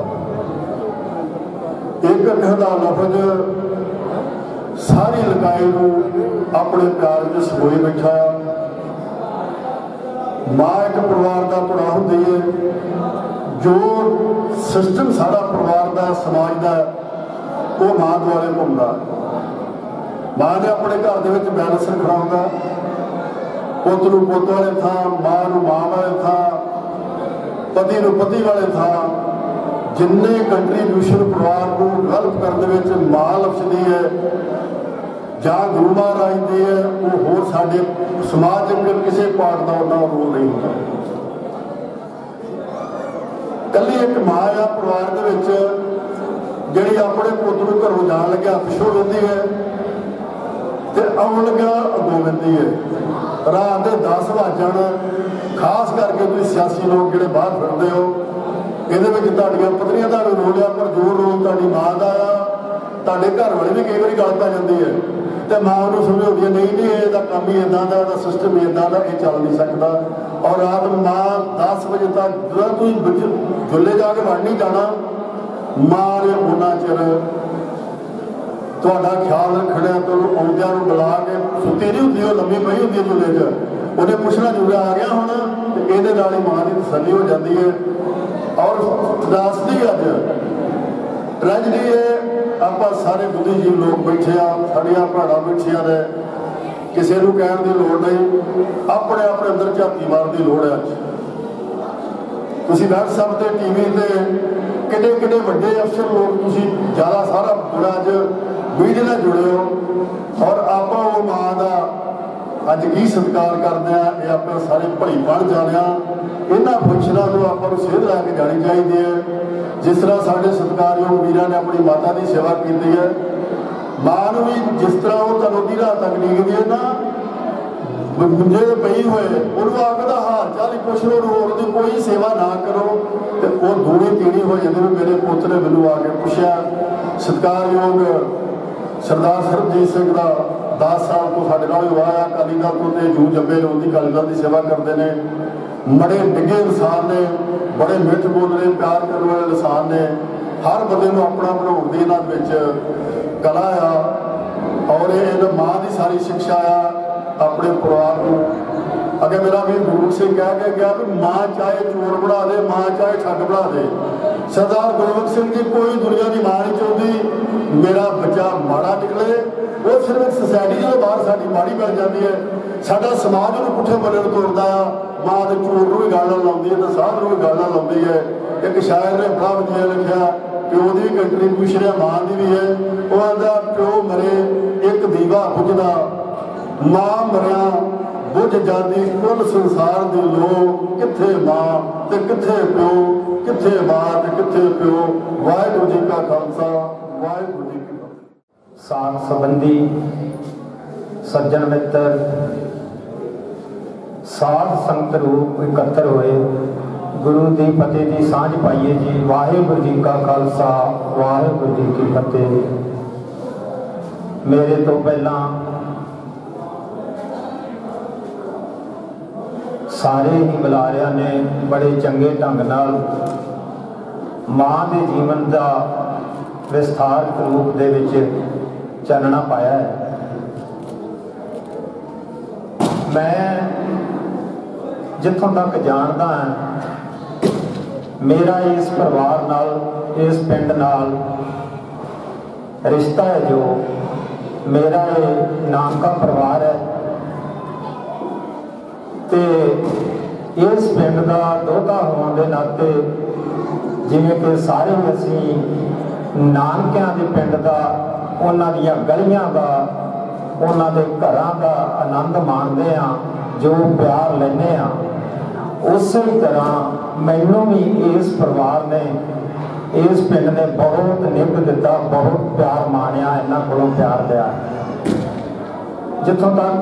एक अखर का लफज सारी लकाई को अपने प्यार में सगोई बैठा। मां एक परिवार का धुरा होंगी है, जो सिस्टम सारा परिवार का समाज का वो मां द्वारे घूमता। माँ ने अपने घर दे विच बैलेंस रखना होंदा, पुत नूं पुत वाले थां, माँ नूं माँ वाले थां, पति नूं पति वाले थां। जिन्ने कंट्रीब्यूशन परिवार को डेवलप करने में माँ लफ्ज़ दी है जां गुरु महाराज दी है, वो होर साडे समाज के किसी पार्ट का उन्ना रोल नहीं होता। कल्ली एक माँ आ परिवार दे विच जिहड़ी अपने पुत नूं घरों जाण लगे हत्थ छोड़ दिंदी है ते आउण लग्या अगों लैंदी है। रात के 10 वज जाण, खास करके तुसीं सियासी लोग जिहड़े बाहर फिरदे हो, ਇਹਦੇ ਵਿੱਚ ਤੁਹਾਡੀਆਂ ਪਤਨੀਆਂ ਦਾ ਰੋਲ ਆ, ਪਰ ਜੋ ਰੋਲ ਤੁਹਾਡੀ ਮਾਂ ਦਾ ਆ, ਤੁਹਾਡੇ ਘਰ ਵਾਲੇ ਵੀ ਕਈ ਵਾਰੀ ਗੱਲ ਪੈ ਜਾਂਦੀ ਹੈ ਤੇ ਮਾਂ ਨੂੰ ਸਮਝਾਉਂਦੀ ਹੈ ਨਹੀਂ ਨਹੀਂ ਇਹਦਾ ਕੰਮ ਹੀ ਇੱਦਾਂ ਦਾ, ਇਹਦਾ ਸਿਸਟਮ ਹੀ ਇੱਦਾਂ ਦਾ, ਇਹ ਚੱਲ ਨਹੀਂ ਸਕਦਾ। ਔਰ ਰਾਤ ਨੂੰ ਮਾਂ 10 ਵਜੇ ਤੱਕ ਜਦੋਂ ਤੁਸੀਂ ਜੁੱਲੇ ਜਾ ਕੇ ਵੜ ਨਹੀਂ ਜਾਣਾ, ਮਾਂ ਨੇ ਉਹਨਾਂ ਚਿਰ ਤੁਹਾਡਾ ਖਿਆਲ ਰੱਖਣਾ, ਤੁਹਾਨੂੰ ਆਉਂਦਿਆਂ ਨੂੰ ਬੁਲਾ ਕੇ, ਸੁੱਤੀ ਨਹੀਂ ਹੁੰਦੀ ਉਹ, ਲੰਮੀ ਪਈ ਹੁੰਦੀ ਹੈ ਜੁੱਲੇ 'ਚ, ਉਹਨੇ ਪੁੱਛਣਾ ਜੁੱਲਾ ਆ ਗਿਆ ਹੁਣ, ਤੇ ਇਹਦੇ ਨਾਲ ਹੀ ਮਾਂ ਦੀ ਤਸੱਲੀ ਹੋ ਜਾਂਦੀ ਹੈ। और त्रासदी अज ट्रैजडी है, आप सारे बुद्धिजीवी लोग बैठे आ, साड़ियाँ भैन बैठिया ने, किसी को कहने की लोड़ नहीं, अपने अपने अंदर झाती मारने की लोड़ है। तुसीं बैठ सकते टीवी से किड्डे किड्डे वड्डे अफसर लोग, तुसीं ज़्यादा सारा पूरा अज मीडिया नाल जुड़े हो, और आप वो माँ का अज की सत्कार करते हैं, ये आप सारे भली बन जाने। इन्होंने फंक्शनों को आपको सेध लैके जानी चाहिए है। जिस तरह साढ़े सत्कारयोग वीर ने अपनी माता की सेवा की है, माँ भी जिस तरह वो तनों की रात तक नीकदी है ना, मुंजे पई हुए उन्होंने आगे का हाल चाल ही पुछ लो, और कोई सेवा ना करो तो वो दूनी तीनी हो जाती। मेरे पुत ने मैनू आके पूछा, सत्कारयोग सरदार सरबजीत सिंह का 10 साल तो साढ़े नाल वाया, अकाली दल तो जू जब्बे ने उनकी अकाली दल की सेवा करते हैं, बड़े डिगे इंसान ने, बड़े मिठ बोलने प्यार करने वाले इंसान ने, हर बंदे को अपना बनाने की इन्होंने कला आ, और ये माँ की सारी शिक्षा आ अपने परिवार को। अगर मेरा भी गुरमुख सिंह कह के गया कि माँ चाहे चोर बना दे, माँ चाहे ठग बना दे, सरदार गुरमुख सिंह की कोई दुनिया की माँ नहीं चाहती मेरा बच्चा माड़ा निकले। वो सिर्फ एक सोसाइटी जो बाहर साड़ी माड़ी मिल जाती है, साडा समाज उन्होंने पुठे बने तोड़ता आ, माँ तो चोर को भी गल लाती है तो साध को भी गल लाती है। एक शायर ने बड़ा वधिया लिखा, प्यो की भी कंट्रीब्यूशन है, माँ की भी है। वो आंदा प्यो मरे एक दीवा बुझदा, माँ मरिया बुझ जाती कुल संसार दी लो, किथे माँ ते किथे प्यो, किथे माँ ते किथे प्यो। वाहिगुरू जी का खालसा, वाहिगुरू जी की फतेह। साथ संबंधी सज्जन मित्र साध संगत रूप इकट्ठे हुए, गुरु की फतेह की सांझ पाइए जी। वाहिगुरू जी का खालसा, वाहिगुरू जी की फतेह। मेरे तो पहला सारे ही बुलारिया ने बड़े चंगे ढंग नाल माँ के जीवन का विस्तार रूप दे विच चानना पाया है। मैं जिथों तक जानता है, मेरा इस परिवार नाल, इस पिंड नाल रिश्ता है, जो मेरा ये नाम का परिवार है, ते इस पिंड का दोहता होने के नाते जिवें कि सारे असी नानकियां दे पिंड का, उन्हां दीयां गलियां का, उन्हां दे घरां का आनंद माणदे हां, जो प्यार लैने हां, उसी तरह मैनू भी इस परिवार ने, इस पिंड ने बहुत निभ दिता, बहुत प्यार माणिया, इन्हां कोलों प्यार लिया। जिथों तक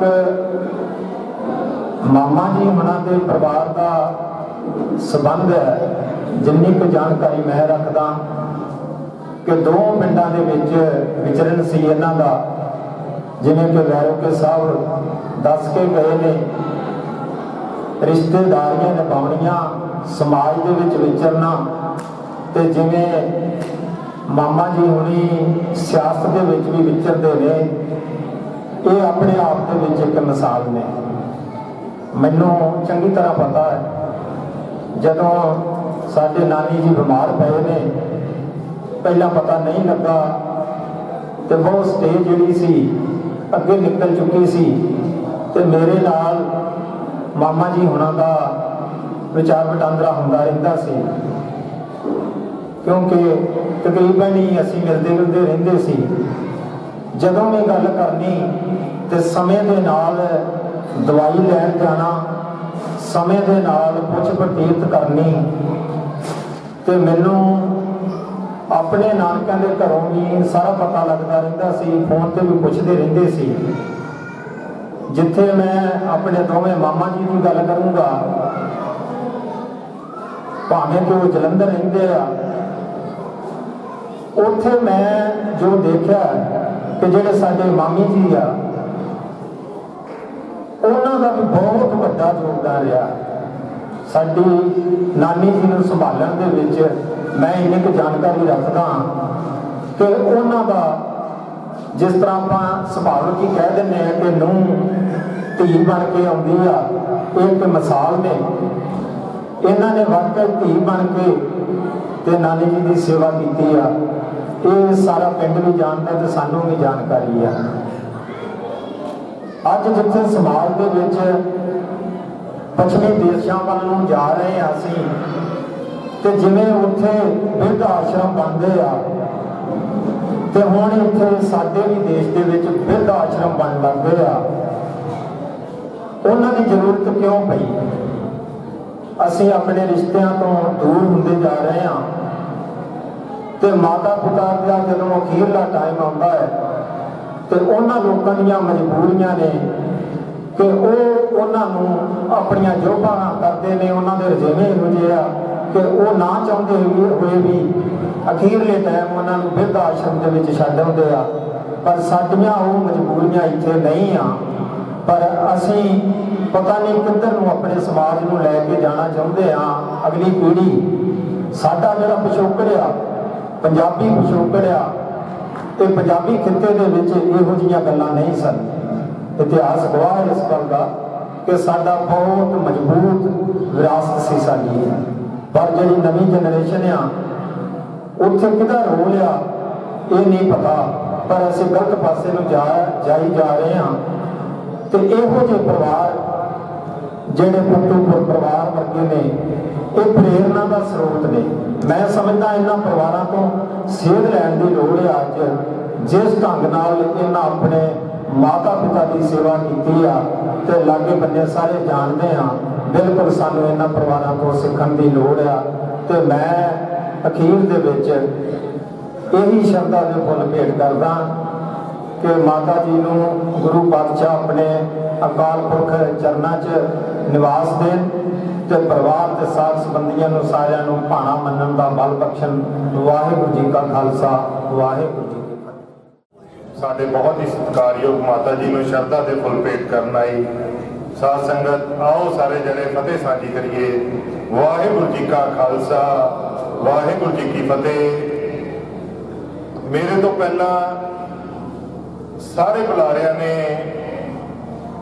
मामा जी हुणां दे परिवार का संबंध है, जिन्नी को जानकारी मैं रखदा कि दो पिंडां दे विच विचरण सी इन्हां दा, जिवें कि वैरोके साहब दस के गए ने, रिश्तेदारियां निभाउणियां, समाज दे विच विचरना, ते जिवें मामा जी हुणी सियासत दे विच भी विचरदे ने, ये अपने आप दे विच एक मिसाल ने। मैनू चंगी तरह पता है, जदों साडे नानी जी बीमार पए ने, पहला पता नहीं लगा, तो वो स्टेज जिहड़ी सी अगे निकल चुकी सी ते मेरे नाल मामा जी होना का विचार वटांदरा हुंदा रहिंदा सी, क्योंकि तकरीबन ही असीं मिलते जुलते रहिंदे सी। जदों भी गल करनी ते समय दे नाल दवाई लैण जाना, समय दे नाल पुछ पतीत करनी, ते मैनूं अपने नानकिਆਂ ਦੇ घरों भी सारा पता लगता रहिंदा सी, फोन ते भी पुछदे रहिंदे सी। जिथे मैं अपने दोवें मामा जी की गल करूँगा, भावें कि वो जलंधर रहिंदे आ, उत्थे मैं जो देखा कि जिहड़े साडे मामी जी आ उन्हां दा भी बहुत वड्डा योगदान रहा। साडी नानी जी नूं संभालण दे विच मैं इन्नी कुछ जानकारी रखदा कि उन्हां दा जिस तरह आप सुभाविक ही कह दिंदे हैं कि नूं धी बन के आउंदी आ, एक मिसाल ने इन्हां ने वाकई धी बन के ते नानी जी की सेवा की आ। ये सारा पिंड भी जानता ते सानू भी जानकारी है। अज जिथे समाज दे विच पश्चिमी देशों वाल नूं जा रहे हैं असीं, ते जिवें उत्थे बिरध आश्रम बनदे आ ते हुण इत्थे साडे भी देश दे विच बिरध आश्रम बन लग गए आ। उन्हां दी जरूरत क्यों पई? असीं अपने रिश्तियां तो दूर हुंदे जा रहे हैं, ते माता पिता का जदों अखीरला टाइम आता है तो उन्हां लोकां दीयां मजबूरियां ने कि वो उन्होंने अपनियां जोबां करते हैं, उन्होंने रजेवे इहो जिहे आ कि वो ना चाहते हुए भी अखीरले टाइम उन्होंने बिरध आश्रम के विच छड्ड आउंदे आ। पर साडियां वो मजबूरियां इत्थे नहीं आ, पर असीं पता नहीं किधर नूं अपने समाज नूं लैके जाना चाहुंदे आ। अगली पीढ़ी साडा जिहड़ा पिछोकड़ आ, पंजाबी पिछोकड़ आ, ते पंजाबी खित्ते दे विच इहो जिहियां गल्लां नहीं सन। इतिहास गवाह है इस गल का कि साडा बहुत मजबूत विरासत सी साडी, पर जिहड़ी नवीं जनरेशन आ उत्थे किहदा रोल आ ये नहीं पता, पर असीं गलत पासे नूं जाई जा रहे हैं। तो इहो जिहे परिवार जिहड़े पुट्टूपुर परिवार वर्गे ने ये प्रेरणा का स्रोत ने। मैं समझदा इन्हां परिवारां तो सेध लैण दी लोड़ है। अज जिस ढंग नाल इन्हां अपने माता पिता की सेवा की आ ते लागे बन्ने सारे जानते हैं, बिल्कुल सानू इन्हां परिवारां तो सीखण दी लोड़ आ। ते मैं अखीर दे विच यही शब्दां दे फुल भेट करदा कि माता जी नूं गुरु पातशाह अपने अकाल पुरख चरनां च निवास देन ते परिवार के साथ संबंधियों नूं सारिआं नूं भाणा मन्नण दा बल बख्शण। वाहिगुरू जी का खालसा, वाहिगुरू जी की फतेह। साडे बहुत ही सत्कारयोग माता जी नूं शरधा दे फुल भेट करन आई साध संगत, आओ सारे जने फतेह साझी करिए। वाहिगुरू जी का खालसा, वाहिगुरू जी की फतेह। मेरे तो पहला सारे बुलारियां ने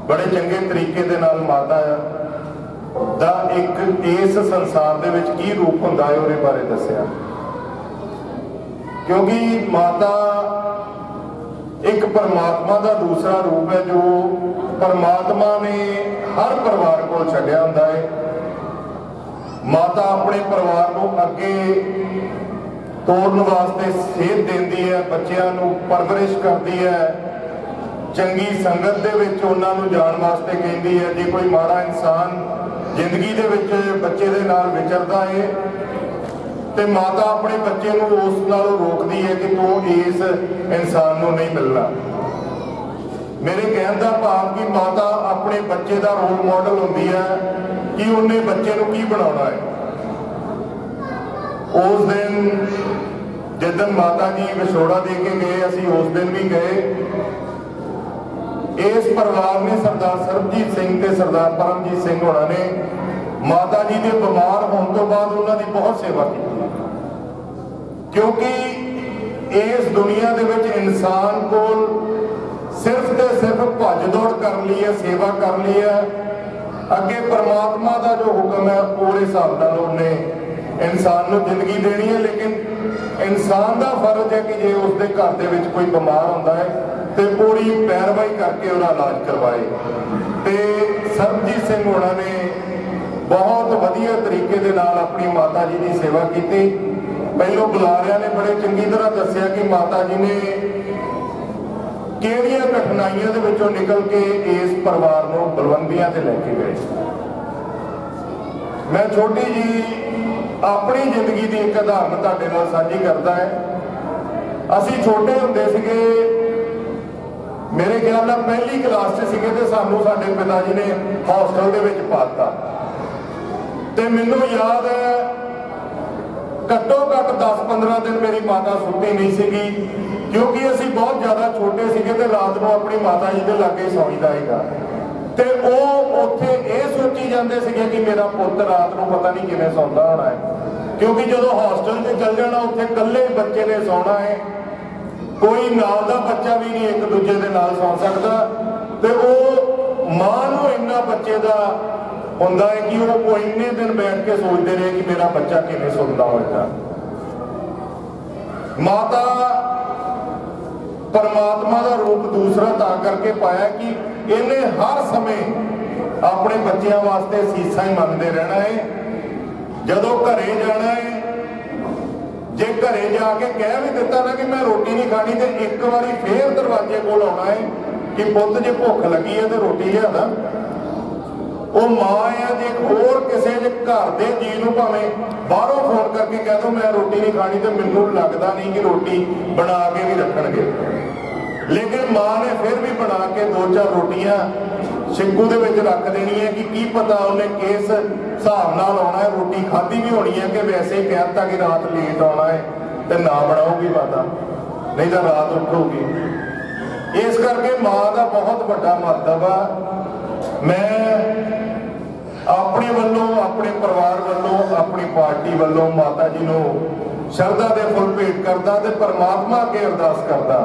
बड़े चंगे तरीके दे नाल माता दा एक इस संसार दे विच की रूप हुंदा है उहदे बारे दस्सिया, क्योंकि माता एक परमात्मा का दूसरा रूप है जो परमात्मा ने हर परिवार को छड्डिया हुंदा है। माता अपने परिवार को अगे तोड़न वास्ते सेध देंदी है, बच्चों को परवरिश करती है, चंगी संगत दे विच उन्हां नूं जाण वास्ते कहती है। जे कोई माड़ा इंसान जिंदगी दे विच बच्चे दे नाल विचरदा है ते माता अपने बच्चे नूं उस नालों रोकदी है कि तू इस इंसान नूं नहीं मिलना। मेरे कहण दा भाव कि माता अपने बच्चे का रोल मॉडल हुंदी है कि उन्हें बच्चे नूं की बनाउणा है। उस दिन जिस दिन माता जी विछोड़ा दे के गए, असीं उस दिन भी गए। इस परिवार ने सरदार सरबजीत सिंह ते सरदार परमजीत सिंह होना ने माता जी के बीमार होने तो बाद उन्होंने बहुत सेवा की, क्योंकि इस दुनिया दे विच इंसान को सिर्फ ते सिर्फ भज दौड़ कर ली है, सेवा कर ली है। अगे परमात्मा का जो हुक्म है पूरे हिसाब नाल उन्हें इंसान को जिंदगी देनी है, लेकिन इंसान का फर्ज है कि जे उसके घर दे विच कोई बीमार होंदा है ਤੇ ਪੂਰੀ ਪੈਰਵਾਈ ਕਰਕੇ ਉਹਦਾ ਇਲਾਜ ਕਰਵਾਏ। ਤੇ ਸਰਬਜੀਤ ਸਿੰਘ ਹੋਣਾ ਨੇ बहुत वधिया तरीके दे नाल अपनी माता जी की सेवा की। पहलों बुलारिया ने बड़े चंगी तरह दसिया कि माता जी ने किहड़ियां कठिनाइयां दे विचों निकल के इस परिवार को बलवंतियां ते लैके गए। मैं छोटी जी अपनी जिंदगी की एक उदाहरण तुहाडे नाल साझी करदा है। असीं छोटे हुंदे सीगे, मेरे ख्याल नाल पहली क्लास च सीगे ते सानूं साडे पिता जी ने हॉस्टल दे विच पाता। ते मैनू याद है घट्टो घट्ट 10-15 दिन मेरी माता सुती नहीं सीगी, क्योंकि असीं बहुत ज़्यादा छोटे सीगे ते रात को अपनी माता जी के लागे सौंदा हैगा। ते ओह उत्थे ये सोची जाते सीगे कि मेरा पुत्त रात को पता नहीं किवें सौंदा होना है, क्योंकि जो हॉस्टल च चल जाना उत्थे कल्ले बच्चे ने सौना है, कोई नाल दा बच्चा भी नहीं एक दूजे दे नाल सौ सकदा। ते ओह मां नूं इन्ना बच्चे दा ਹੁੰਦਾ है कि वो इन्ने दिन बैठ के सोचते रहे कि मेरा बच्चा किवें सुनता होगा। माता परमात्मा का रूप दूसरा ता करके पाया कि इन्हें हर समय अपने बच्चों वास्ते सीसा ही मंगते रहना है। जदों घरे जाना है, जे घरे जाके कह भी दिता ना कि मैं रोटी नहीं खानी, तो एक बारी फिर दरवाजे कोल आना है कि पुत्त जे भुख लगी है तो रोटी लिया दा। वो मां है जे होर किसी घर के जी नूं भावें बाहरों फोन करके कह दो मैं रोटी नहीं खानी, तो मैनूं लगता नहीं कि रोटी बना के भी रखणगे। लेकिन मां ने फिर भी बना के 2-4 रोटियां शिंकू दे विच रख देनी है कि की पता उन्हें किस हिसाब नाल आउणा है। रोटी खाधी भी होनी है कि वैसे ही कहता कि रात लेट आउणा है तो ना बनाऊगी माता, नहीं तो रात उठूगी। इस करके मां का बहुत बड़ा महत्व आ। मैं अपने वालों, अपने परिवार वालों, अपनी पार्टी वालों माता जी नूं शरधा दे फुल भेंट करदा ते परमात्मा अगे अरदास करदा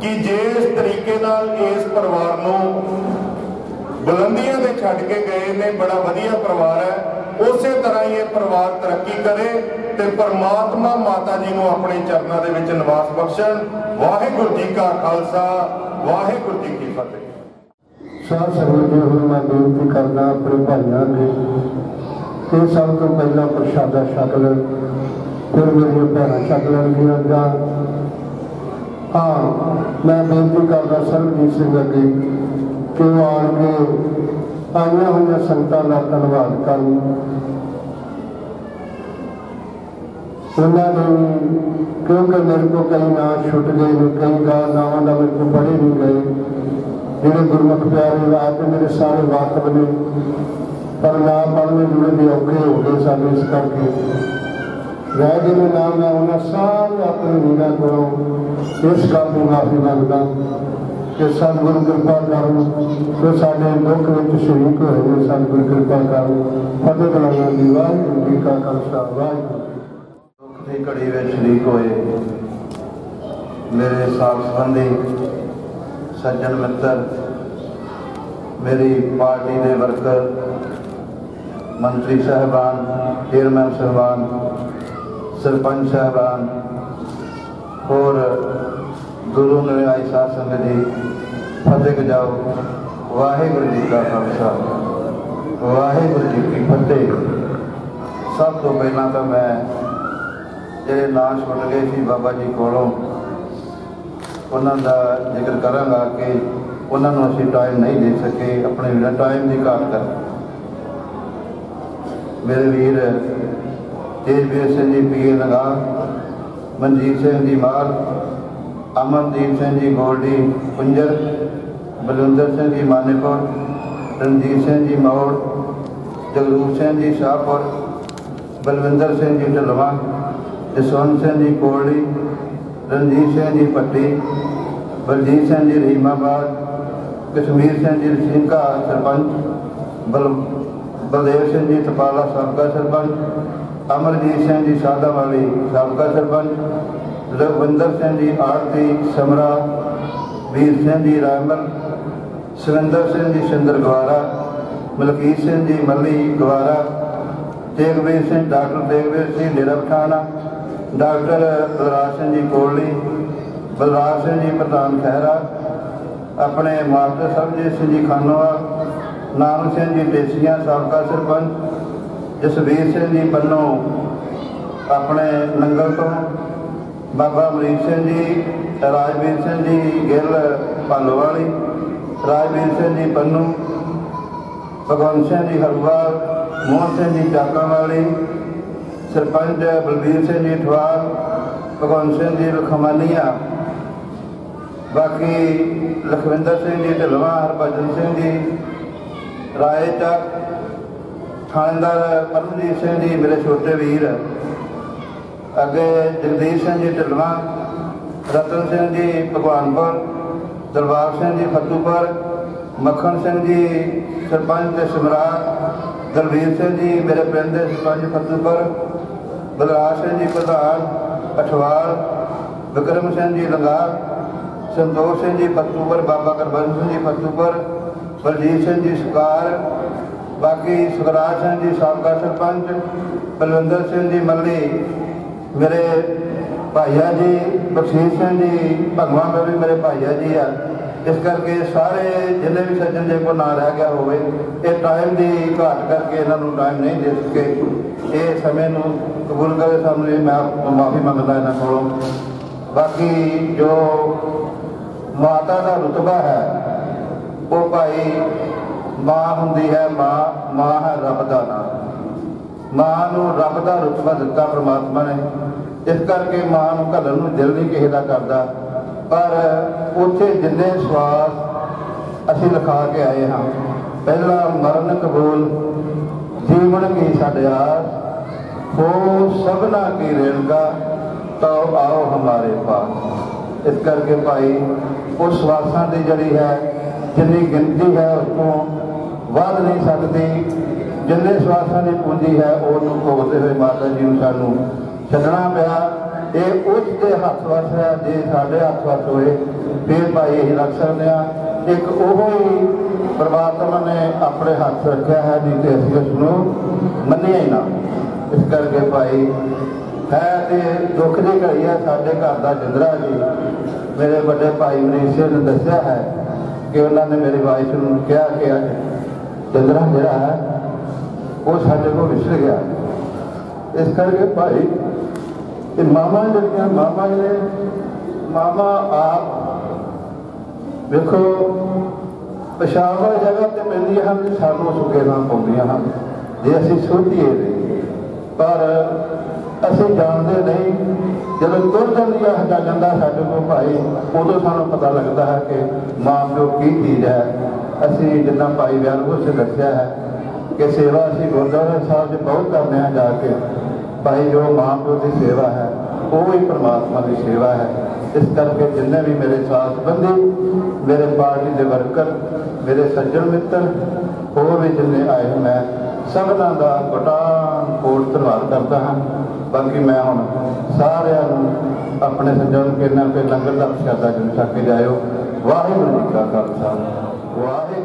कि जिस तरीके नाल इस परिवार नूं बुलंदियां ते छड्ड के गए ने, बड़ा वधिया परिवार है, उस तरह ही ये परिवार तरक्की करे ते परमात्मा माता जी नूं अपने चरणों दे विच निवास बख्शण। वाहिगुरू जी का खालसा, वाहिगुरू जी की फतेह। साध संगत जी हुण मैं बेनती करना अपने भाइयों ने कि सब तो पहला प्रशादा छक लें, फिर मेरी भैन छक लेंगियां। हाँ, मैं बेनती करना सरबजीत सिंह अगे कि वो आन के आईया हुई संगतां का धन्नवाद कर। उन्होंने क्योंकि मेरे को कई नाम छुट गए, कई नावां दा मेरे को पढ़े नहीं गए। ਜਿਹੜੇ ਗੁਰਮੁਖ ਪਿਆਰੇ ਰਾਤ ਮੇਰੇ ਸਾਰੇ ਵਾਕਫ ਨੇ, ਪਰ ਨਾ ਪੜ੍ਹਨੇ ਜੁੜੇ ਦੇ ਔਖੇ ਹੋ ਗਏ ਸਾਨੂੰ, ਇਸ ਕਰਕੇ ਰਹਿ ਗਏ ਨੇ ਨਾਮ। ਮੈਂ ਉਹਨਾਂ ਸਾਰੇ ਆਪਣੇ ਵੀਰਾਂ ਕੋਲੋਂ ਇਸ ਗੱਲ ਦੀ ਮਾਫੀ ਮੰਗਦਾ ਕਿ ਸਤਿਗੁਰੂ ਕਿਰਪਾ ਕਰਨ ਤੇ ਸਾਡੇ ਦੁੱਖ ਵਿੱਚ ਸ਼ਰੀਕ ਹੋਏ ਨੇ, ਸਤਿਗੁਰੂ ਕਿਰਪਾ ਕਰਨ। ਫਤਿਹ ਬੁਲਾਉਣਾ ਦੀ। ਵਾਹਿਗੁਰੂ ਜੀ ਕਾ ਖਾਲਸਾ, ਵਾਹਿਗੁਰੂ। ਦੁੱਖ ਦੀ ਘੜੀ ਵਿੱਚ ਸ਼ਰੀਕ ਹੋਏ मेरे साथ संबंधी सज्जन मित्र, मेरी पार्टी के वर्कर, मंत्री साहबान, चेयरमैन साहबान, सरपंच साहबान और गुरु निवाई साध संगत जी, फतेह गजाओ। वाहिगुरू जी का खालसा, वाहिगुरू जी की फतेह। सब तो पहला तो मैं ਜਿਹੜੇ ਨਾਂ ਛੁੱਟ ਗਏ ਸੀ ਬਾਬਾ ਜੀ ਕੋਲੋਂ, ਉਹਨਾਂ ਦਾ ਜ਼ਿਕਰ ਕਰਾਂਗਾ ਕਿ ਉਹਨਾਂ ਨੂੰ ਅਸੀਂ ਟਾਈਮ ਨਹੀਂ ਦੇ ਸਕੇ, ਆਪਣੇ ਵੀਰਾਂ ਟਾਈਮ ਦੀ ਘਾਟ ਕਰ। ਮੇਰੇ ਵੀਰ ਤੇਜਵੀਰ ਸਿੰਘ ਜੀ ਪੀਏ ਲਗਾ, ਮਨਜੀਤ ਸਿੰਘ ਜੀ ਮਾਲ, ਅਮਨਦੀਪ ਸਿੰਘ ਜੀ ਗੋਲਡੀ ਪੁੰਜਰ, ਬਲਵਿੰਦਰ ਸਿੰਘ ਜੀ ਮਾਨੇਪੁਰ, ਰਣਜੀਤ ਸਿੰਘ ਜੀ ਮੌੜ, ਜਗਰੂਪ ਸਿੰਘ ਜੀ ਸ਼ਾਹਪੁਰ, ਬਲਵਿੰਦਰ ਸਿੰਘ ਜੀ ਢਲਵਾ, जसवंत सिंह जी कोहली, रणजीत सिंह जी पट्टी, बलजीत सिंह जी रहीमाबाद, कश्मीर सिंह जी रसिंका सरपंच, बलदेव सिंह जी तपाला साबका सरपंच, अमरजीत सिंह जी सादावाली साबका सरपंच, रघविंदर सिंह जी आरती समरा, वीर सिंह जी रामबल, सुविंदर सिंह जी सिंदर गवारा, मलकीत सिंह जी मल्ली गवारा, तेगवीर सिंह डॉक्टर तेगवीर सिंह डेरा पठाना, डॉक्टर बलराज सिंह जी कोहली, बलराज सिंह जी प्रधान खैरा, अपने मास्टर सरबजीत सिंह जी खानोवाल, नानक सिंह जी टेसिया साबका सरपंच, जसवीर सिंह जी पन्नों अपने नंगल तो, बाबा अमरीक सिंह जी, राजवीर सिंह जी गिल भालोवाली, राजवीर सिंह जी पन्नू, भगवंत सिंह जी हलवाल, मोहन सिंह जी चाकावाली, सरपंच बलबीर सिंह जी ठवाल, भगवंत सिंह जी लखमानिया, बाकी लखविंदर सिंह जी ढिलवा, हरभजन सिंह जी राय चक, थानेदार परमजीत सिंह जी मेरे छोटे वीर, अगे जगदीश सिंह जी ढिलवा, रतन सिंह जी भगवानपुर, दरबार सिंह जी फतूपुर, मक्खन सिंह जी सरपंच सिमराट, दलवीर सिंह जी मेरे पिंड के सरपंच फतूपुर, बलराज सिंह जी प्रधान अठवाल, विक्रम सिंह जी लंगार, संतोष सिंह जी फतूपुर, बाबा गुरबंस सिंह जी फतूपुर, बलजीत सिंह जी सुकार, बाकी सुखराज सिंह जी साबका सरपंच, बलविंदर सिंह जी मल्ली मेरे भाईया जी, बख्शीश सिंह जी भगवान में भी मेरे भाईया जी है। इस करके सारे जिन्हें भी सज्जन जे को ना रह गया होवे, ये टाइम की घाट करके इन्हों टाइम नहीं दे सके, ये समय को कबूल करे सामने मैं माफ़ी मंगता इन्हों को। बाकी जो माता का रुतबा है वो भाई माँ होंगी है, माँ है रब का नाम, माँ को रब का रुतबा दिता परमात्मा ने। इस करके माँ को घलन में दिल नहीं किसी का करता, पर उत्थे जिन्ने स्वास असी लिखा के आए हाँ, पहला मरण कबूल जीवन की साढ़े आस, हो सबना की रेणका तो आओ हमारे पास। इस करके भाई उस स्वासां की जड़ी है जिन्नी गिनती है उसको वध नहीं सकती, जिन्ने स्वासां की पूंजी है उसको भोगते हुए माता जी को सानू छड्डना पिया। ये उसके हथ वस है, जे साढ़े हथ वस होए फिर भाई यही रख सकते हैं। एक वो ही परमात्मा ने अपने हथ रखा है, नहीं तो असं उसको मनिया ही ना। इस करके भाई है तो दुख की घड़ी है। साढ़े घर का जिंदरा जी मेरे बड़े भाई मनीष सिंह ने दसिया है कि उन्होंने मेरी वाइफ को कहा कि अज जिंदरा जोड़ा है वो साढ़े को विछड़ गया। इस करके भाई ये मामा जड़िया मामा ने मामा आप देखो पेशाब वाली जगह पर पैंदियां हैं, सानू सुके ना पाउंदियां हैं जे असीं सोचीए, पर असीं जानते नहीं। जब तुर जाती हटा जाता साढ़े को भाई उदों सानू पता लगता है कि माँ प्यो की चीज़ है। असीं जिन्ना भाई बयान उसे दसिया है कि सेवा असीं गुरुद्वारा साहब बहुत करते हैं जाके, भाई जो माँ प्यो की सेवा है वो ही परमात्मा की सेवा है। इस करके जिन्हें भी मेरे साथ संबंधी, मेरे पार्टी के वर्कर, मेरे सज्जन मित्र होर भी जिन्हें आए मैं सबना का कोटान कोट धन्यवाद करता हाँ। बाकी मैं हुण सारिਆਂ ਨੂੰ अपने सज्जन के कहना कि लंगर का प्रशादा जरूर छक के जाओ। वाहिगुरू जी का खालसा वाहिगुरू।